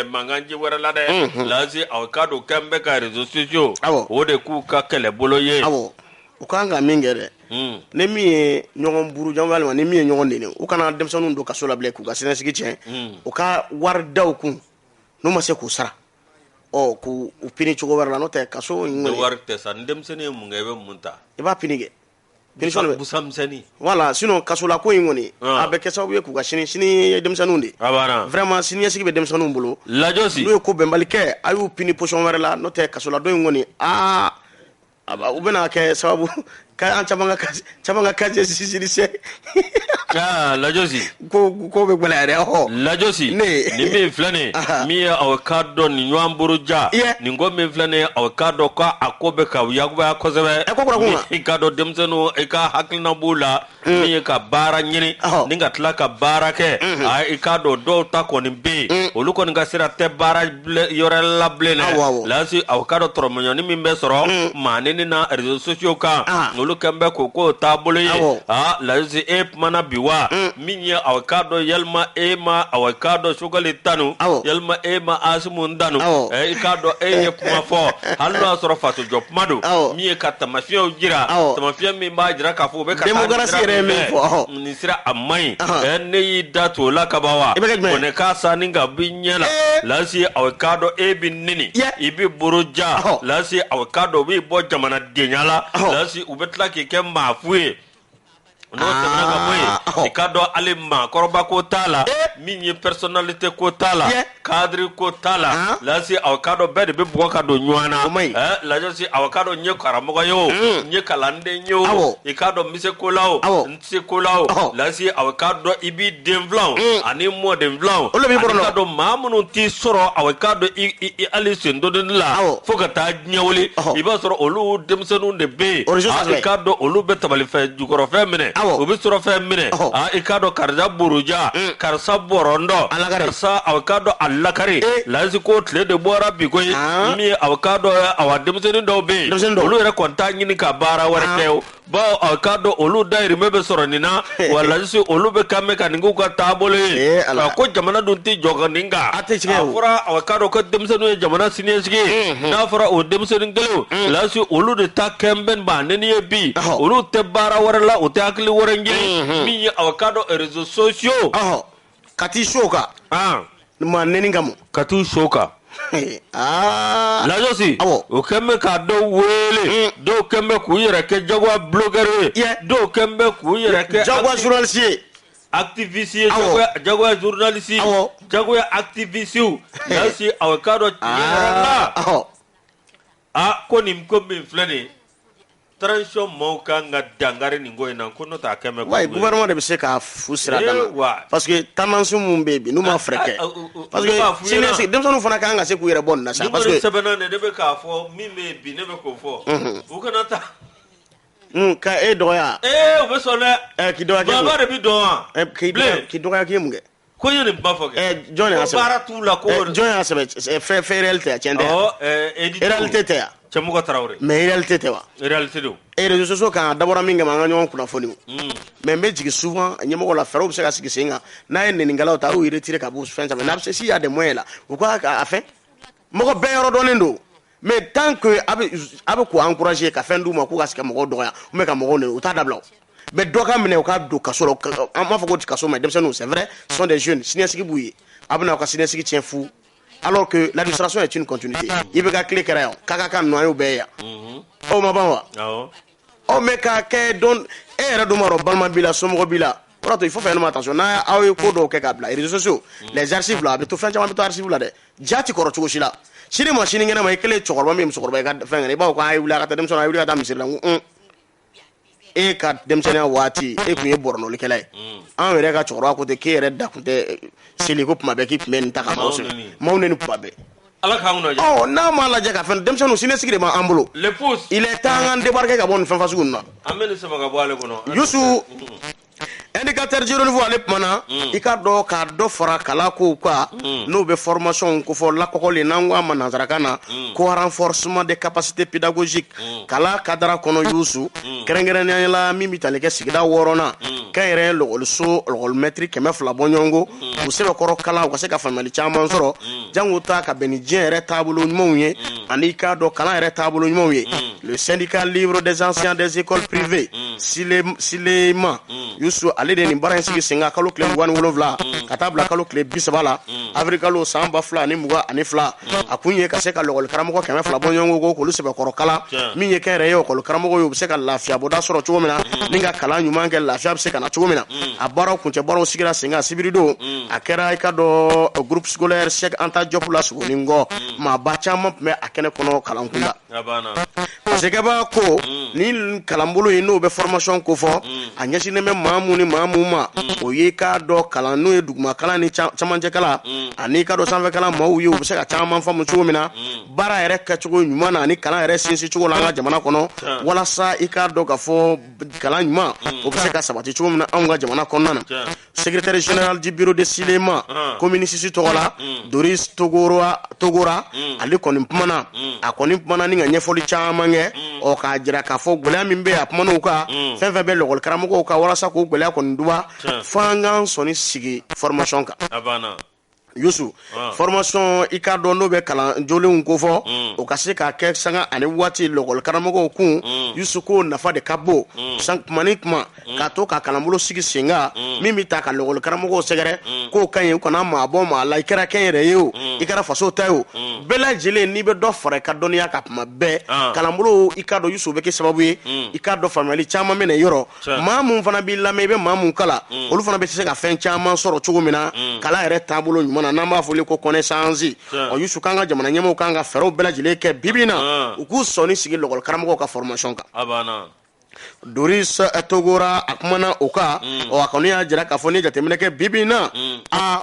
mankanji wɛrɛ la dɛ lase aw ka dɔn k'an bɛ ka réseaux sociaux o de k'u ka kɛlɛbolo ye u kan ka min kɛ dɛ ni min ye ɲɔgɔn burujan walima ni min ye ɲɔgɔn neni u kana denmisɛnninw don kaso la bilen k'u ka siniɲɛsigi tiɲɛ u ka wari da u kun n'u ma se k'u sara k'u pini cogo wɛrɛ la n'o tɛ kaso in kɔni wari tɛ sa ni denmisɛnnin ye mun kɛ i bɛ mun ta i b'a pini kɛ punition bɛ busamisɛnnin voilà sinon kasola ko in kɔni a bɛ kɛ sababu ye k'u ka sini ye denmisɛnninw de vraiment siniɲɛsigi bɛ denmisɛnninw bolo lajɔsi n'u ye ko bɛnbali kɛ a y'u pini position wɛrɛ la n'o tɛ kasola dɔ in kɔni u bɛna kɛ sababu an caman ka kajɛ sisirisɛ lajɔsi ko bɛ gbɛlɛya dɛ lajɔsi nin min filɛ nin min ye aw ka dɔn nin ɲɔgɔn buruja nin ko min filɛ nin aw ka dɔn ko a ko bɛ ka yakubaya kosɛbɛ i ka dɔn denmisɛnninw i ka hakilina b'u la min ye ka baara ɲini ni ka tila ka baara kɛ i ka dɔn dɔw ta kɔni bɛ yen olu kɔni ka sira tɛ baara yɔrɔ la bilen dɛ lasi aw ka dɔn tɔrɔmɔɲɔni min bɛ sɔrɔ maa nini na réseaux sociaux kan olu kembe ko tabolo ye lazi mana biwa minye awkado yelma ema awkado sugali tanu yelma ema asmun danu ikado ye kuma fo hallo asoro fatu job madu miye katamafia ujira tamafia mi ba jira kafu be demokrasi reme fo ni sira amai ne dato la kabawa one ka saninga binyala lasi awkado binini ibi buruja lasi awkado bi bo jamana denyala lasi ubetla ke mafue no temna ga moy ikado alima koroba ko tala minye personnalité ko tala cadre ko tala lasi awkado bede be bo kado nywana la jasi awkado nye karamogo yo nye kalande nyo ikado mise ko lawo nse ko lawo lasi awkado ibi denvlan ani mo denvlan ikado mamunu ti soro awkado i alisen do la fokata nyawli iba soro olu demsenu de be ikado olu be tabali fe jukoro fe mene obi soro fe mine ikado karja buruja karsa borondo karsa awkado allakari lazi ko tle de bora bigoy mi awkado awademseni do be olu re konta nyini ka bara warkeo ba awkado olu dairi mebe soro nina wala si olu be kame ka ningu ka tabole ko jamana dunti joga ninga afura awkado ko demsenu jamana sinesgi na fura o demsenu ngelo lazi olu de takemben ba neni bi olu te bara warala o te akli warangi mi awkado réseaux sociaux kati shoka ma neni ngamu katu shoka la josi o kemme ka do wele do kemme ku yere ke jagwa blogger do kemme ku yere ke jagwa journaliste activiste jagwa journaliste jagwa activiste lasi awkado yera ko nim ko be flane transition mauka nga dangare ningo ina kono ta keme ko gouvernement de se ka fusira dan parce que tendance mum bebe nous ma freke parce que sinesi dem sonu fana ka nga se ku yere bon na sa parce que sebana ne debe ka fo mi me bi ne be ko fo u kana ta ka doya o be so le ki doya baba de bi doya ki doya ki munge ko yene ba fo ke join asebe bara tu la ko join asebe fait réalité tiende réalité te Chamuka Traoré mais réalité te wa réalité do et réseaux sociaux kan d'abord minga manga nyon kuna foni mais me jigi souvent nyemo la fero se ka sigi singa na en ni ngala ta o retirer ka bu fin ça mais na si y a des moyens là pourquoi a fait moko be yoro donendo mais tant que abe ko encourager ka fin du mo ko ka sika moko do ya o me ka moko ne o ta dabla mais doka mene o ka do kasoro ma fa ko kaso mais dem c'est vrai ce sont des jeunes sinesiki bouye abna ko sinesiki tien fou alors que l'administration est une continuité. Il veut qu'à crayon, kaka noyo beya. Oh ma banwa. Oh mais kaka don domaro balma bila somro bila. Il faut faire attention. Na awe kodo kekabla. Les réseaux sociaux, les archives là, to fanya ma to archives là de. Jati koro chuko shila. Shiri machine ngena ma ekele chokorba mi msokorba ka fanga ne ba ko ay wula ka dem so na wula ka misira e ka demsenia wati e kunye borno lekele an were ka chokorba ko te ke re da kunte siliko puma be ki men ta ka mawne ni puma be ala ka ngono oh na mala jaga fen demsenu sinesiki de ma ambulo le pouce il est temps en débarquer ka bon fen fasugunna amene sama ka boale kono yusu indicateur jero niveau ale mana ikado ka do fora kala ko kwa no be formation ko fo la ko le nangwa manazrakana ko renforcement des capacités pédagogiques kala kadara kono yusu kerengerenya la mimi taleke sigida worona kayre logol so logol métrique me fla bonyongo o se be koro kala ko se ka family chaman soro janguta ka benidien re tabulu monye anika do kala re tabulu monye le syndicat libre des anciens des écoles privées silema yusu ale de ni bara sigi singa kalo kle ngwan wolovla katabla kalo kle bisabala afrikalo samba fla ni muga ani fla akunye ka se ka logol karamo ko keme fla bonyongo go ko lusebe koro kala minye kere yo ko karamo go yo se ka lafia boda soro chomena ninga kala nyuma nge lafia se ka na chomena abara kunche baro sigira singa sibirido akera ikado groupe scolaire Cheikh Anta Diop la sugoningo ma bacha ma me akene kono kalankunda abana parce que ba ko ni kalambolo ino be formation ko fo anyasi ne me mamuma oye ka do kala no eduguma kala ni chamanje kala ani ka do sanve kala mawuye o se ka chama famu chumina bara ere ka chugo nyuma na ani kala ere sinsi chugo la jamana kono wala sa ika do ka fo kala nyuma o se ka sabati chumina anga jamana kono na secrétaire général du bureau de Silema communiste togola Doris Togora ali koni mpana akoni mpana ni nganye foli chama nge o k'a jira k'a fɔ gwɛlɛya min bɛ a kumana u kan fɛn fɛn bɛ lɔgɔli karamɔgɔw kan walasa k'o gwɛlɛya kɔni duba f'an k'an sɔnni sigi formation kan Yusu formation i k'a dɔn n'o bɛ kalan jolenw kofɔ o ka se k'a kɛ sanga ani waati lɔgɔli karamɔgɔw kun Yusu k'o nafa de ka bon kuma ni kuma k'a to ka kalanbolo sigi sen kan min bɛ ta ka lɔgɔli karamɔgɔw sɛgɛrɛ k'o ka ɲi u kana maa bɔ maa la i kɛra kɛn yɛrɛ ye o i kɛra faso ta ye o bɛɛ lajɛlen n'i bɛ dɔ fara i ka dɔnniya kan tuma bɛɛ kalanbolo i k'a dɔn Yusu bɛ kɛ sababu ye i k'a dɔn faamuyali caman bɛ na yɔrɔ maa mun fana b'i lamɛn i bɛ maa mun kala olu fana bɛ se ka fɛn caman sɔrɔ cogo min na kalan yɛrɛ taabolo ɲuman n'an b'a fɔli ko connaissance Yusu kan ka jamana ɲɛmɔgɔw kan ka fɛɛrɛw bɛɛ lajɛlen kɛ bibi na u k'u sɔnni sigi lɔgɔli karamɔgɔw ka formation kan Doris Togora a kumana o kan a kɔni y'a jira k'a fɔ ni jateminɛ kɛ bibi na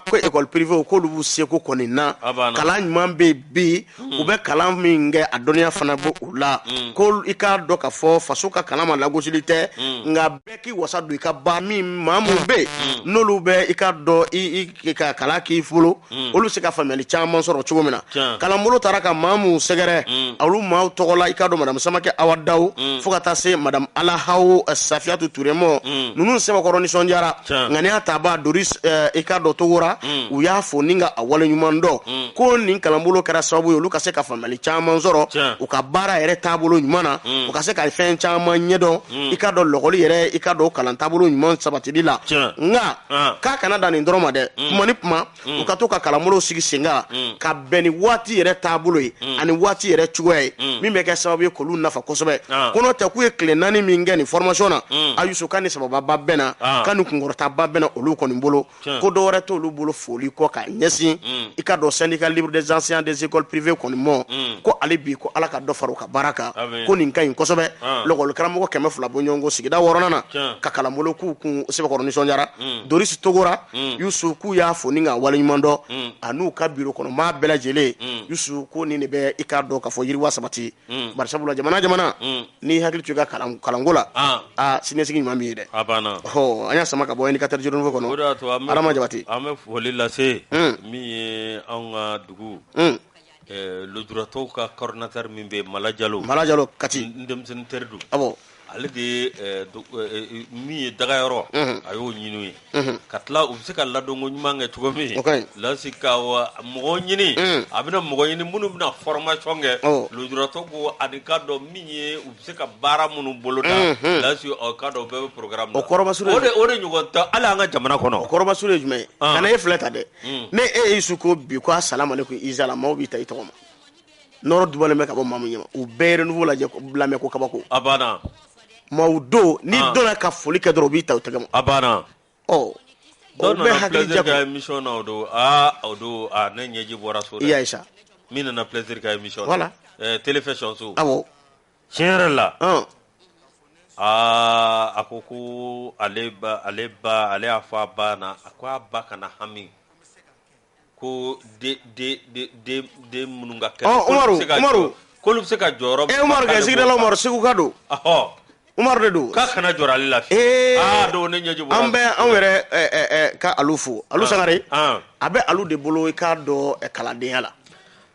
ko école privée k'olu b'u seko kɔni na kalan ɲuman bɛ bi u bɛ kalan min kɛ a dɔnniya fana bɔ u la ko i k'a dɔn k'a fɔ faso ka kalan ma lagosili tɛ nka bɛɛ k'i wasa don i ka ba min maa mun bɛ n'olu bɛ i k'a dɔn i ka kalan k'i bolo olu se ka faamuyali caman sɔrɔ cogo min na kalanbolo taara ka maa mun sɛgɛrɛ olu maaw tɔgɔ la i k'a dɔn madame Samakɛ Awa Dawu fo ka taa se madame Alahaw Safiatu Ture mɔ ninnu sɛbɛkɔrɔ nisɔndiyara nka n'i y'a ta ba Doris i k'a dɔn Togora u y'a fo ni ka a wale ɲuman dɔn ko nin kalanbolo kɛra sababu ye olu ka se ka faamuyali caman sɔrɔ u ka baara yɛrɛ taabolo ɲuman na u ka se ka fɛn caman ɲɛdɔn i k'a dɔn lɔgɔli yɛrɛ i k'a dɔn kalan taabolo ɲuman sabatili la nka k'a kana dan nin dɔrɔn ma dɛ kuma ni kuma u ka to ka kalanbolo sigi sen kan ka bɛn ni waati yɛrɛ taabolo ye ani waati yɛrɛ cogoya ye min bɛ kɛ sababu ye k'olu nafa kosɛbɛ ko n'o tɛ k'u ye tile 4 min kɛ nin formation na a Yusu ka ni sabababa bɛɛ na ka ni kunkɔrɔtaba bɛɛ na olu kɔni bolo ko dɔ wɛrɛ t'olu bolo foli kɔ ka ɲɛsin i ka dɔn syndicat libre des enseignants des écoles privées kɔni mɔ ko ale bi ko Ala ka dɔ fara u ka baara kan ko nin ka ɲi kosɛbɛ lɔgɔli karamɔgɔ 200 bɔ ɲɔgɔn kɔ sigida 6nan na ka kalanbolo k'u kun sɛbɛkɔrɔ nisɔndiyara Doris Togora Yusu k'u y'a fo ni ka waleɲuman dɔn a n'u ka bureau kɔnɔ maa bɛɛ lajɛlen Yusu ko nin de bɛ i k'a dɔn k'a fɔ yiriwa sabati bari sabula jamana n'i hakili to i ka kalanko la siniɲɛsigi ɲuman b'i ye dɛ an y'a sama ka bɔ indicateur journaux kɔnɔ Adama Jabate an bɛ foli lase min ye anw ka dugu lujuratɔw ka coordinateur min bɛ Mala Jalo Kati denmisɛnnin teri don ale de min ye dagayɔrɔ a y'o ɲini ye ka tila u bɛ se ka ladonko ɲuman kɛ cogo min lasi ka mɔgɔ ɲini a bɛna mɔgɔ ɲini minnu bɛna formation kɛ lujuratɔ ko ani ka dɔn min ye u bɛ se ka baara minnu boloda lasi ka dɔn bɛɛ bɛ programme o kɔrɔmasuru o de ɲɔgɔn tɛ hali an ka jamana kɔnɔ o kɔrɔmasuru ye jumɛn ye kana e filɛ ta dɛ ne e Yusu ko bi ko assalamu alaikum Izala maaw b'i ta i tɔgɔ ma nɔrɔ dubalen bɛ ka bɔ maa min ɲɛma u bɛɛ renouveau lajɛ lamɛn ko kabako maaw don ni donna ka foli kɛ dɔrɔn u b'i ta u tɛgɛ ma a banna o bɛɛ hakili jago ka émission na o don ne ɲɛji bɔra so dɛ i y'a ye sa min nana plaisir ka émission voilà télévision so awɔ tiɲɛ yɛrɛ la a ko ale y'a fɔ a ba na a ko a ba kana hami ko den minnu ka kɛnɛ k'olu bɛ se ka jɔyɔrɔ Umaru kɛ sigidala Umaru Segu ka don Umaru de don k'a kana jɔrɔ ale la don ne ɲɛji bɔra an bɛ anw yɛrɛ ka alu fo alu Sangare a bɛ alu de bolo i k'a dɔn kalandenya la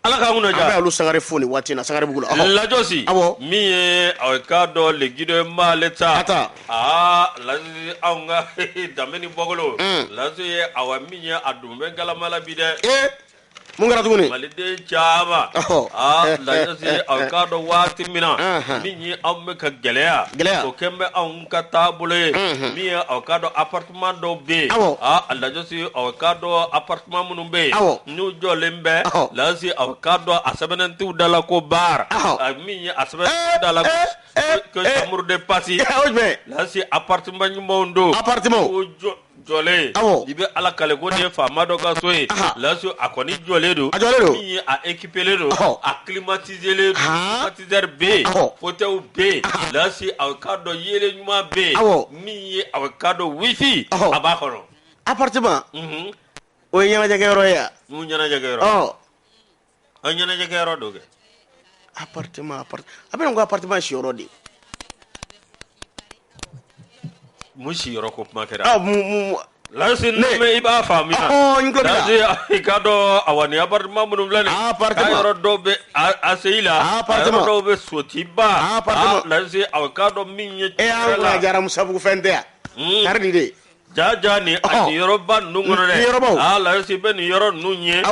Ala k'an kunna ja a bɛ alu Sangare fo nin waati in na Sangare bugu la lajɔsi min ye aw k'a dɔn le guido m'ale ta lasi anw ka danbe ni bɔkolo lasi ye awa min ye a dun bɛ galamala bi dɛ mun kɛra tuguni maliden caman lajɔsi aw k'a dɔn waati min na min ye anw bɛ ka gɛlɛya o kɛn bɛ anw ka taabolo ye min ye aw k'a dɔn appartement dɔw bɛ yen lajɔsi aw k'a dɔn appartement minnu bɛ yen n'u jɔlen bɛ lajɔsi aw k'a dɔn a sɛbɛnnen t'u da la ko bar min ye a sɛbɛnnen t'u da la ko chambre de passe lajɔsi appartement ɲumanw don jɔlen i bɛ Ala kale ko nin ye faama dɔ ka so ye lasi a kɔni jɔlen don min ye a équipélen don a climatiselen don climatiseur bɛ yen fauteuil bɛ yen lasi a k'a dɔn yelen ɲuman bɛ yen min ye a k'a dɔn wifi a b'a kɔnɔ appartement o ye ɲɛnajɛkɛyɔrɔ ye mun ɲɛnajɛkɛyɔrɔ a ɲɛnajɛkɛyɔrɔ don kɛ appartement a bɛ ko appartement siyɔrɔ de mun siyɔrɔ ko kuma kɛra Lansi ne iba faamuya. Lansi i ka dɔn awa ni appartement minnu filɛ nin ye. A yɔrɔ dɔw bɛ ACI la. A yɔrɔ dɔw bɛ Sotiba. Lansi aw ka dɔn min ye. An ka jara musabugu fɛn tɛ yan. Kari nin de. Jaja ni yɔrɔba ninnu kɔnɔ dɛ. Ni Lansi bɛ nin yɔrɔ ninnu ye.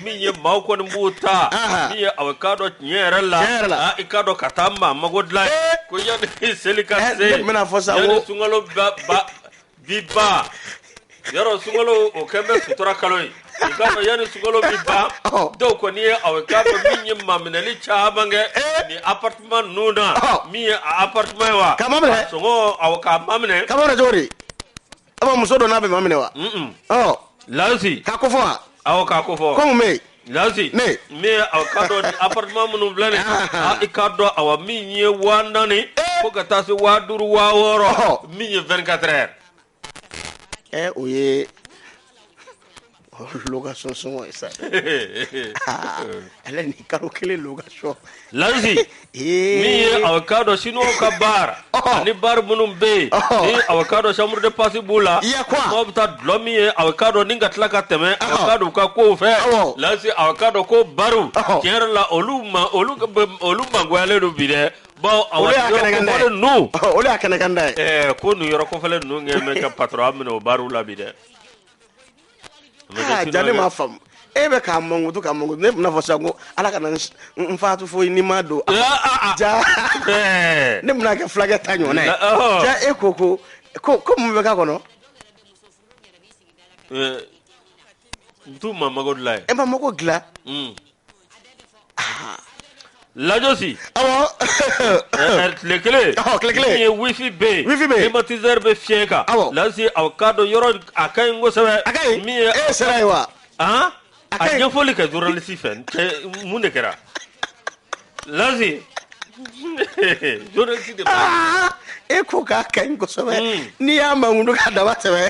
Min ye maaw kɔni b'u ta. Min ye aw ka dɔn tiɲɛ yɛrɛ la. I ka dɔn ka taa maa mago dilan. Ko yanni seli ka se. Ne bɛna fɔ sa. Yanni sunkalo bi ban. Yɔrɔ sunkalo o kɛn bɛ sutura kalo ye. I ka dɔn yanni sunkalo bi ban. Dɔw kɔni ye aw ka dɔn min ye maaminɛli caman kɛ. Ni appartement ninnu na. Min ye appartement ye wa. Ka maaminɛ. Sɔngɔ aw ka maaminɛ. Ka maaminɛ cogo di. Aw muso dɔ n'a bɛ maaminɛ wa. Lansi. K'a ko fɔ wa. Awɔ k'a ko fɔ. Ko mun bɛ yen. Lansi. Ne. Min aw ka dɔn ni appartement minnu filɛ nin ye. I ka dɔn awa min ye 4000 fo ka taa se 5000 6000 min ye 24 heures. O ye location sɔngɔ ye sa. Ale ni kalo kelen location. Lansi. Min ye aw ka dɔn Chinois ka bar. Ani bar minnu bɛ yen. Ni aw ka dɔn chambre de passe b'u la. Mɔgɔw bɛ taa dulɔ min ye aw ka dɔn ni ka tila ka tɛmɛ. Aw ka dɔn u ka kow fɛ. Lansi aw ka dɔn ko baru. Tiɲɛ yɛrɛ la olu mangoyalen don bi dɛ. Olu y'a kɛnɛkanda ye. Olu y'a kɛnɛkanda ye. Ko nin yɔrɔ kɔfɛlen ninnu kɛ mɛ ka patron minɛ o baruw la bi dɛ. Ja ne m'a faamu. E bɛ k'a mankutu k'a mankutu ne bɛna fɔ sisan ko Ala kana n faatu foyi n'i ma don. Ja ne bɛna kɛ fulakɛ ta ɲɔgɔnna ye. Ja e ko mun bɛ k'a kɔnɔ. N t'u ma mago dilan ye. E ma mago dilan. Lajosi. Tile kelen. Tile kelen. Min ye wifi bɛ yen. Wifi bɛ yen. Climatiseur bɛ fiɲɛ kan. Lansi aw ka dɔn yɔrɔ a ka ɲi kosɛbɛ. A ka ɲi. Min ye e sera ye wa. A ɲɛfɔli kɛ journaliste fɛ cɛ mun de kɛra. Lansi. Journaliste de b'a. E ko k'a ka ɲi kosɛbɛ. N'i y'a mankutu k'a dama tɛmɛ.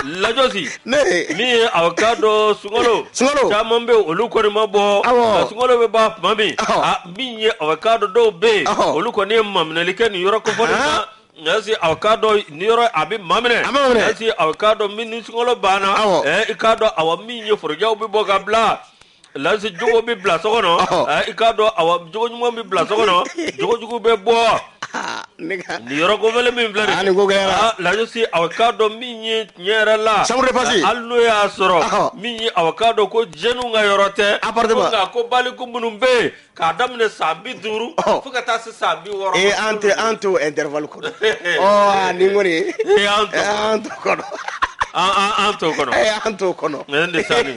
Lajosi. Ne. Min ye aw ka dɔn sunkalo. Caman bɛ olu kɔni ma bɔ. Sunkalo bɛ ban tuma min. Min ye aw ka dɔn dɔw bɛ yen. Olu kɔni ye maaminɛli kɛ nin yɔrɔ kofɔlen na. Lansi aw ka dɔn nin yɔrɔ a bɛ maaminɛ. Lansi aw ka dɔn min ni sunkalo banna. I ka dɔn awa min ye forojaw bɛ bɔ ka bila. Lansi jogo bɛ bila so kɔnɔ. I ka dɔn awa jogo ɲuman bɛ bila so kɔnɔ. Jogo jugu bɛ bɔ. Nin yɔrɔ kofɔlen min filɛ nin ye. Lansi aw ka dɔn min ye tiɲɛ yɛrɛ la. Chambre de passe. Hali n'o y'a sɔrɔ. Min ye aw ka dɔn ko jeunes ka yɔrɔ tɛ. Appartement. Nka ko baliku minnu bɛ yen k'a daminɛ san 50 fo ka taa se san 60. An t'o intervalle kɔnɔ. Nin kɔni. An t'o kɔnɔ. An t'o kɔnɔ. An t'o kɔnɔ. Nin de sa nin.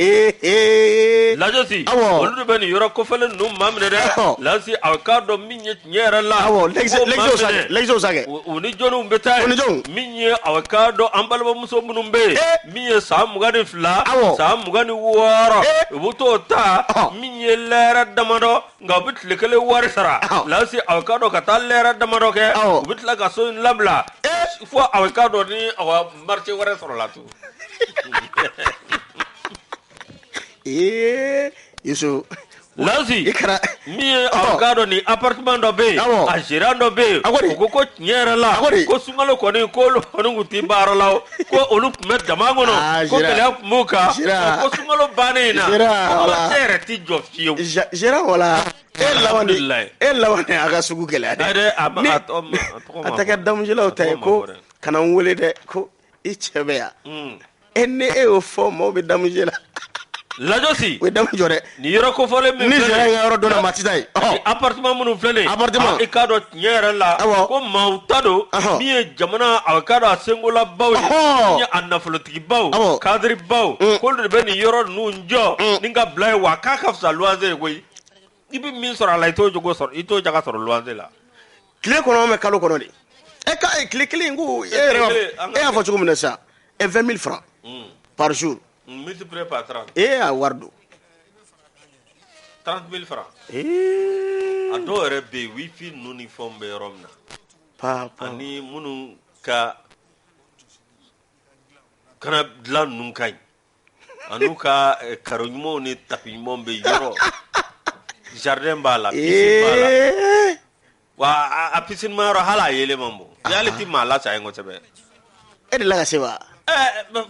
Lajosi. Olu de bɛ nin yɔrɔ kofɔlen ninnu maaminɛ dɛ. Lansi aw ka dɔn min ye tiɲɛ yɛrɛ la. L'exo sagɛ. U ni jɔnniw bɛ taa yen. Min ye aw ka dɔn an balimamuso minnu bɛ yen. Min ye san 22 san 26 u bɛ t'o ta. Min ye lɛrɛ damadɔ nka u bɛ tile kelen wari sara. Lansi aw ka dɔn ka taa lɛrɛ damadɔ kɛ. U bɛ tila ka so in labila. Fo aw ka dɔn ni aw marché wɛrɛ sɔrɔ la tun. Iso. Lansi. Min ye aw ka dɔn ni appartement dɔ bɛ yen. A gérant dɔ bɛ yen. U ko tiɲɛ yɛrɛ la. Ko sunkalo kɔni k'olu kɔni kun tɛ baara la. Ko olu tun bɛ jama kɔnɔ. Ko gɛlɛya tun b'u kan. Ko sunkalo bannen in na. Ko marché yɛrɛ tɛ jɔ fiyewu. Gérant wala. E laban de a ka sugu gɛlɛya dɛ. A tɛ kɛ damujilaw ta ye ko kana n wele dɛ ko i cɛ bɛ yan. Ni e y'o fɔ maaw bɛ damuji la. Lajosi. O ye damu jɔ dɛ. Nin yɔrɔ kofɔlen min filɛ. Ni sera in ka yɔrɔ dɔ la maa ti taa yen. Appartement minnu filɛ nin ye. Appartement. I k'a dɔn tiɲɛ yɛrɛ la. Ko maaw ta don. Min ye jamana a k'a dɔn a sengolabaw ye. Min ye a nafolotigibaw. Kadiribaw. K'olu de bɛ nin yɔrɔ ninnu jɔ. Ni ka bila ye wa k'a ka fisa luwanse ye koyi. I bɛ min sɔrɔ a la i t'o jogo sɔrɔ i t'o jaga sɔrɔ luwanse la. Tile kɔnɔ an bɛ kalo kɔnɔ de. Tile kelen ko e y'a fɔ cogo min na sisan 20 000 francs par jour. Multiplié par 30. A wari don. 30 000 francs. A dɔw yɛrɛ bɛ yen wifi ninnu ni fɛnw bɛ yɔrɔ min na. Ani minnu ka kana dilan ninnu ka ɲi. An'u ka karo ɲumanw ni tapi ɲumanw bɛ yɔrɔ. Jardin b'a la, piscine b'a la. Wa a piscine ma yɔrɔ hali a yelen man bon. Hali ti maa la sa yen kosɛbɛ. E de la ka se wa?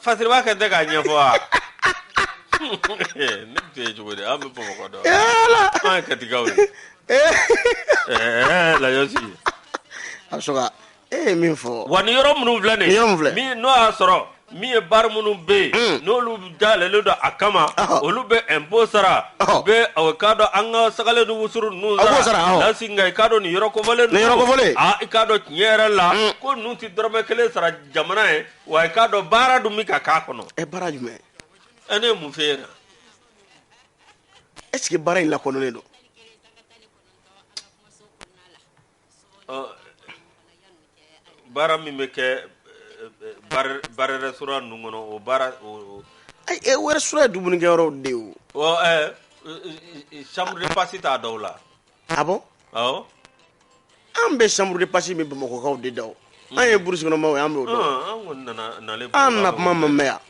fasiri b'a kɛ tɛ k'a ɲɛfɔ wa ne tɛ cogo di an bɛ Bamakɔ dɔn an ye katikaw ye Lajosi a sɔrɔ min fɔ wa ni yɔrɔ minnu filɛ nin ye n'o y'a sɔrɔ min ye baara minnu bɛ yen n'olu dayɛlɛlen don a kama olu bɛ impôt sara u bɛ k'a dɔn an ka sagalen ni wusuru ninnu sara lasi nka i k'a dɔn nin yɔrɔ kofɔlen ninnu i k'a dɔn tiɲɛ yɛrɛ la ko ninnu tɛ dɔrɔmɛ kelen sara jamana ye wa i k'a dɔn baara dun bɛ ka k'a kɔnɔ baara jumɛn ne ye mun f'e ɲɛna est-ce que baara in lakɔnɔnen don baara min bɛ kɛ baara restaurant ninnu kɔnɔ o baara restaurant ye dumunikɛyɔrɔ de ye o chambre de passe t'a dɔw la ah bon awɔ an bɛ chambre de passe min Bamakɔkaw de da o an ye burusi kɔnɔmaw ye an b'o dɔn an kɔni nana nalen an na kuma ma mɛn yan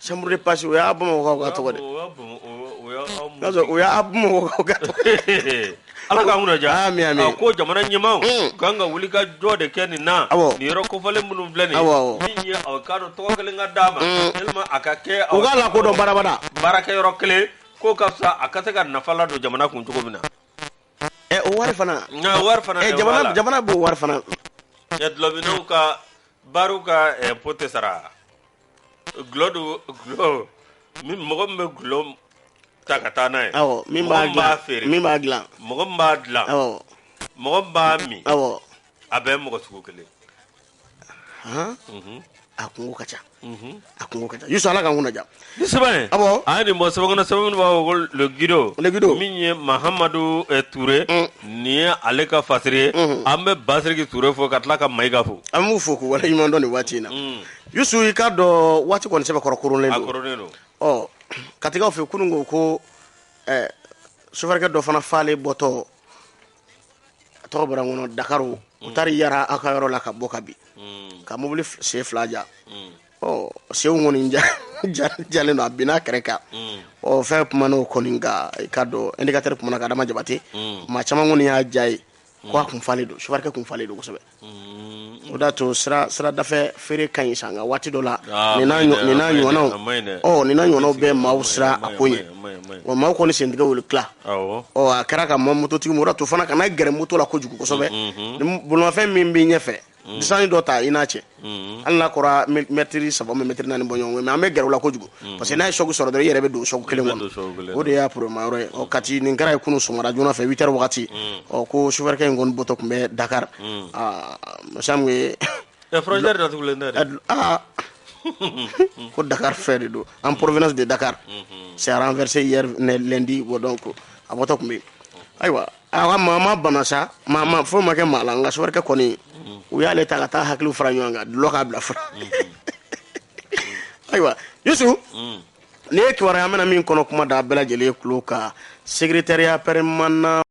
chambre de passe o y'a Bamakɔkaw ka tɔgɔ de o y'a Bamakɔkaw ka tɔgɔ Ala k'an kunna ja amin ko jamana ɲɛmaw kan ka wuli ka jɔ de kɛ nin na nin yɔrɔ kofɔlen minnu filɛ nin min ye k'a dɔn tɔgɔ kelen ka d'a ma tellement a ka kɛ u k'a lakodɔn barabada baarakɛyɔrɔ kelen ko ka fisa a ka se ka nafa ladon jamana kun cogo min na o wari fana wari fana jamana b'o wari fana dulɔminɛw ka baaraw ka impôt tɛ sara gulɔ min mɔgɔ min bɛ gulɔ ta ka taa n'a ye min b'a feere min b'a dilan mɔgɔ min b'a dilan mɔgɔ min b'a min a bɛɛ mɔgɔ sugu kelen a kungo ka ca Yusu Ala k'an kunna ja ni sɛbɛn a ye nin bɔ sɛbɛn kɔnɔ sɛbɛn min b'a fɔ ko le guido min ye Mahamadu Ture nin ye ale ka fasiri ye an bɛ Basiriki Ture fo ka tila ka Mayiga fo an b'u fo k'u waleɲuman dɔn nin waati in na Yusu i k'a dɔn waati kɔni sɛbɛn kɔrɔ koronnen don katikaw fɛ kunun ko sofɛrikɛ dɔ fana falen bɔtɔ a tɔgɔ bɔra n kɔnɔ Dakar u taara yara aw ka yɔrɔ la ka bɔ ka bin ka mobili sen 2 ja sew kɔni jalen don a binna kɛrɛ kan fɛn kumana o kɔni ka i ka dɔn indicateur kumana ka Adama Jabate maa caman kɔni y'a ja ye ko a kun falen don sofɛrikɛ kun falen don kosɛbɛ o da to sira dafɛ feere ka ɲi san nka waati dɔ la nin n'a ɲɔgɔnnaw bɛ maaw sira a ko ɲɛ wa maaw kɔni sentigɛ wuli tila a kɛra ka mototigi o da to fana kana gɛrɛ moto la kojugu kosɛbɛ ni bolimafɛn min b'i ɲɛfɛ disani dɔ ta i n'a cɛ hali n'a kɔra mɛtiri 3 mɛtiri 4 bɔ ɲɔgɔn mais an bɛ gɛrɛ u la kojugu parce que n'a ye choc sɔrɔ dɔrɔn i yɛrɛ bɛ don choc kelen kɔnɔ o de y'a problème yɔrɔ ye kati nin kɛra ye kunun sɔgɔmada joona fɛ 8 heures wagati ko chauffeur in kɔni bɔtɔ tun bɛ Dakar Sam ye frontière datugulen tɛ ko Dakar fɛ de don en provenance de Dakar c'est renversé hier lundi donc a bɔtɔ tun bɛ yen ayiwa a mama bana sa mama fo ma kɛ maa la nka sofɛrikɛ kɔni u y'ale ta ka taa hakiliw fara ɲɔgɔn kan dulɔ k'a bila fura ayiwa Yusu ni ye kibaruya an bɛna min kɔnɔ kuma da bɛɛ lajɛlen tulo kan secrétariat permanent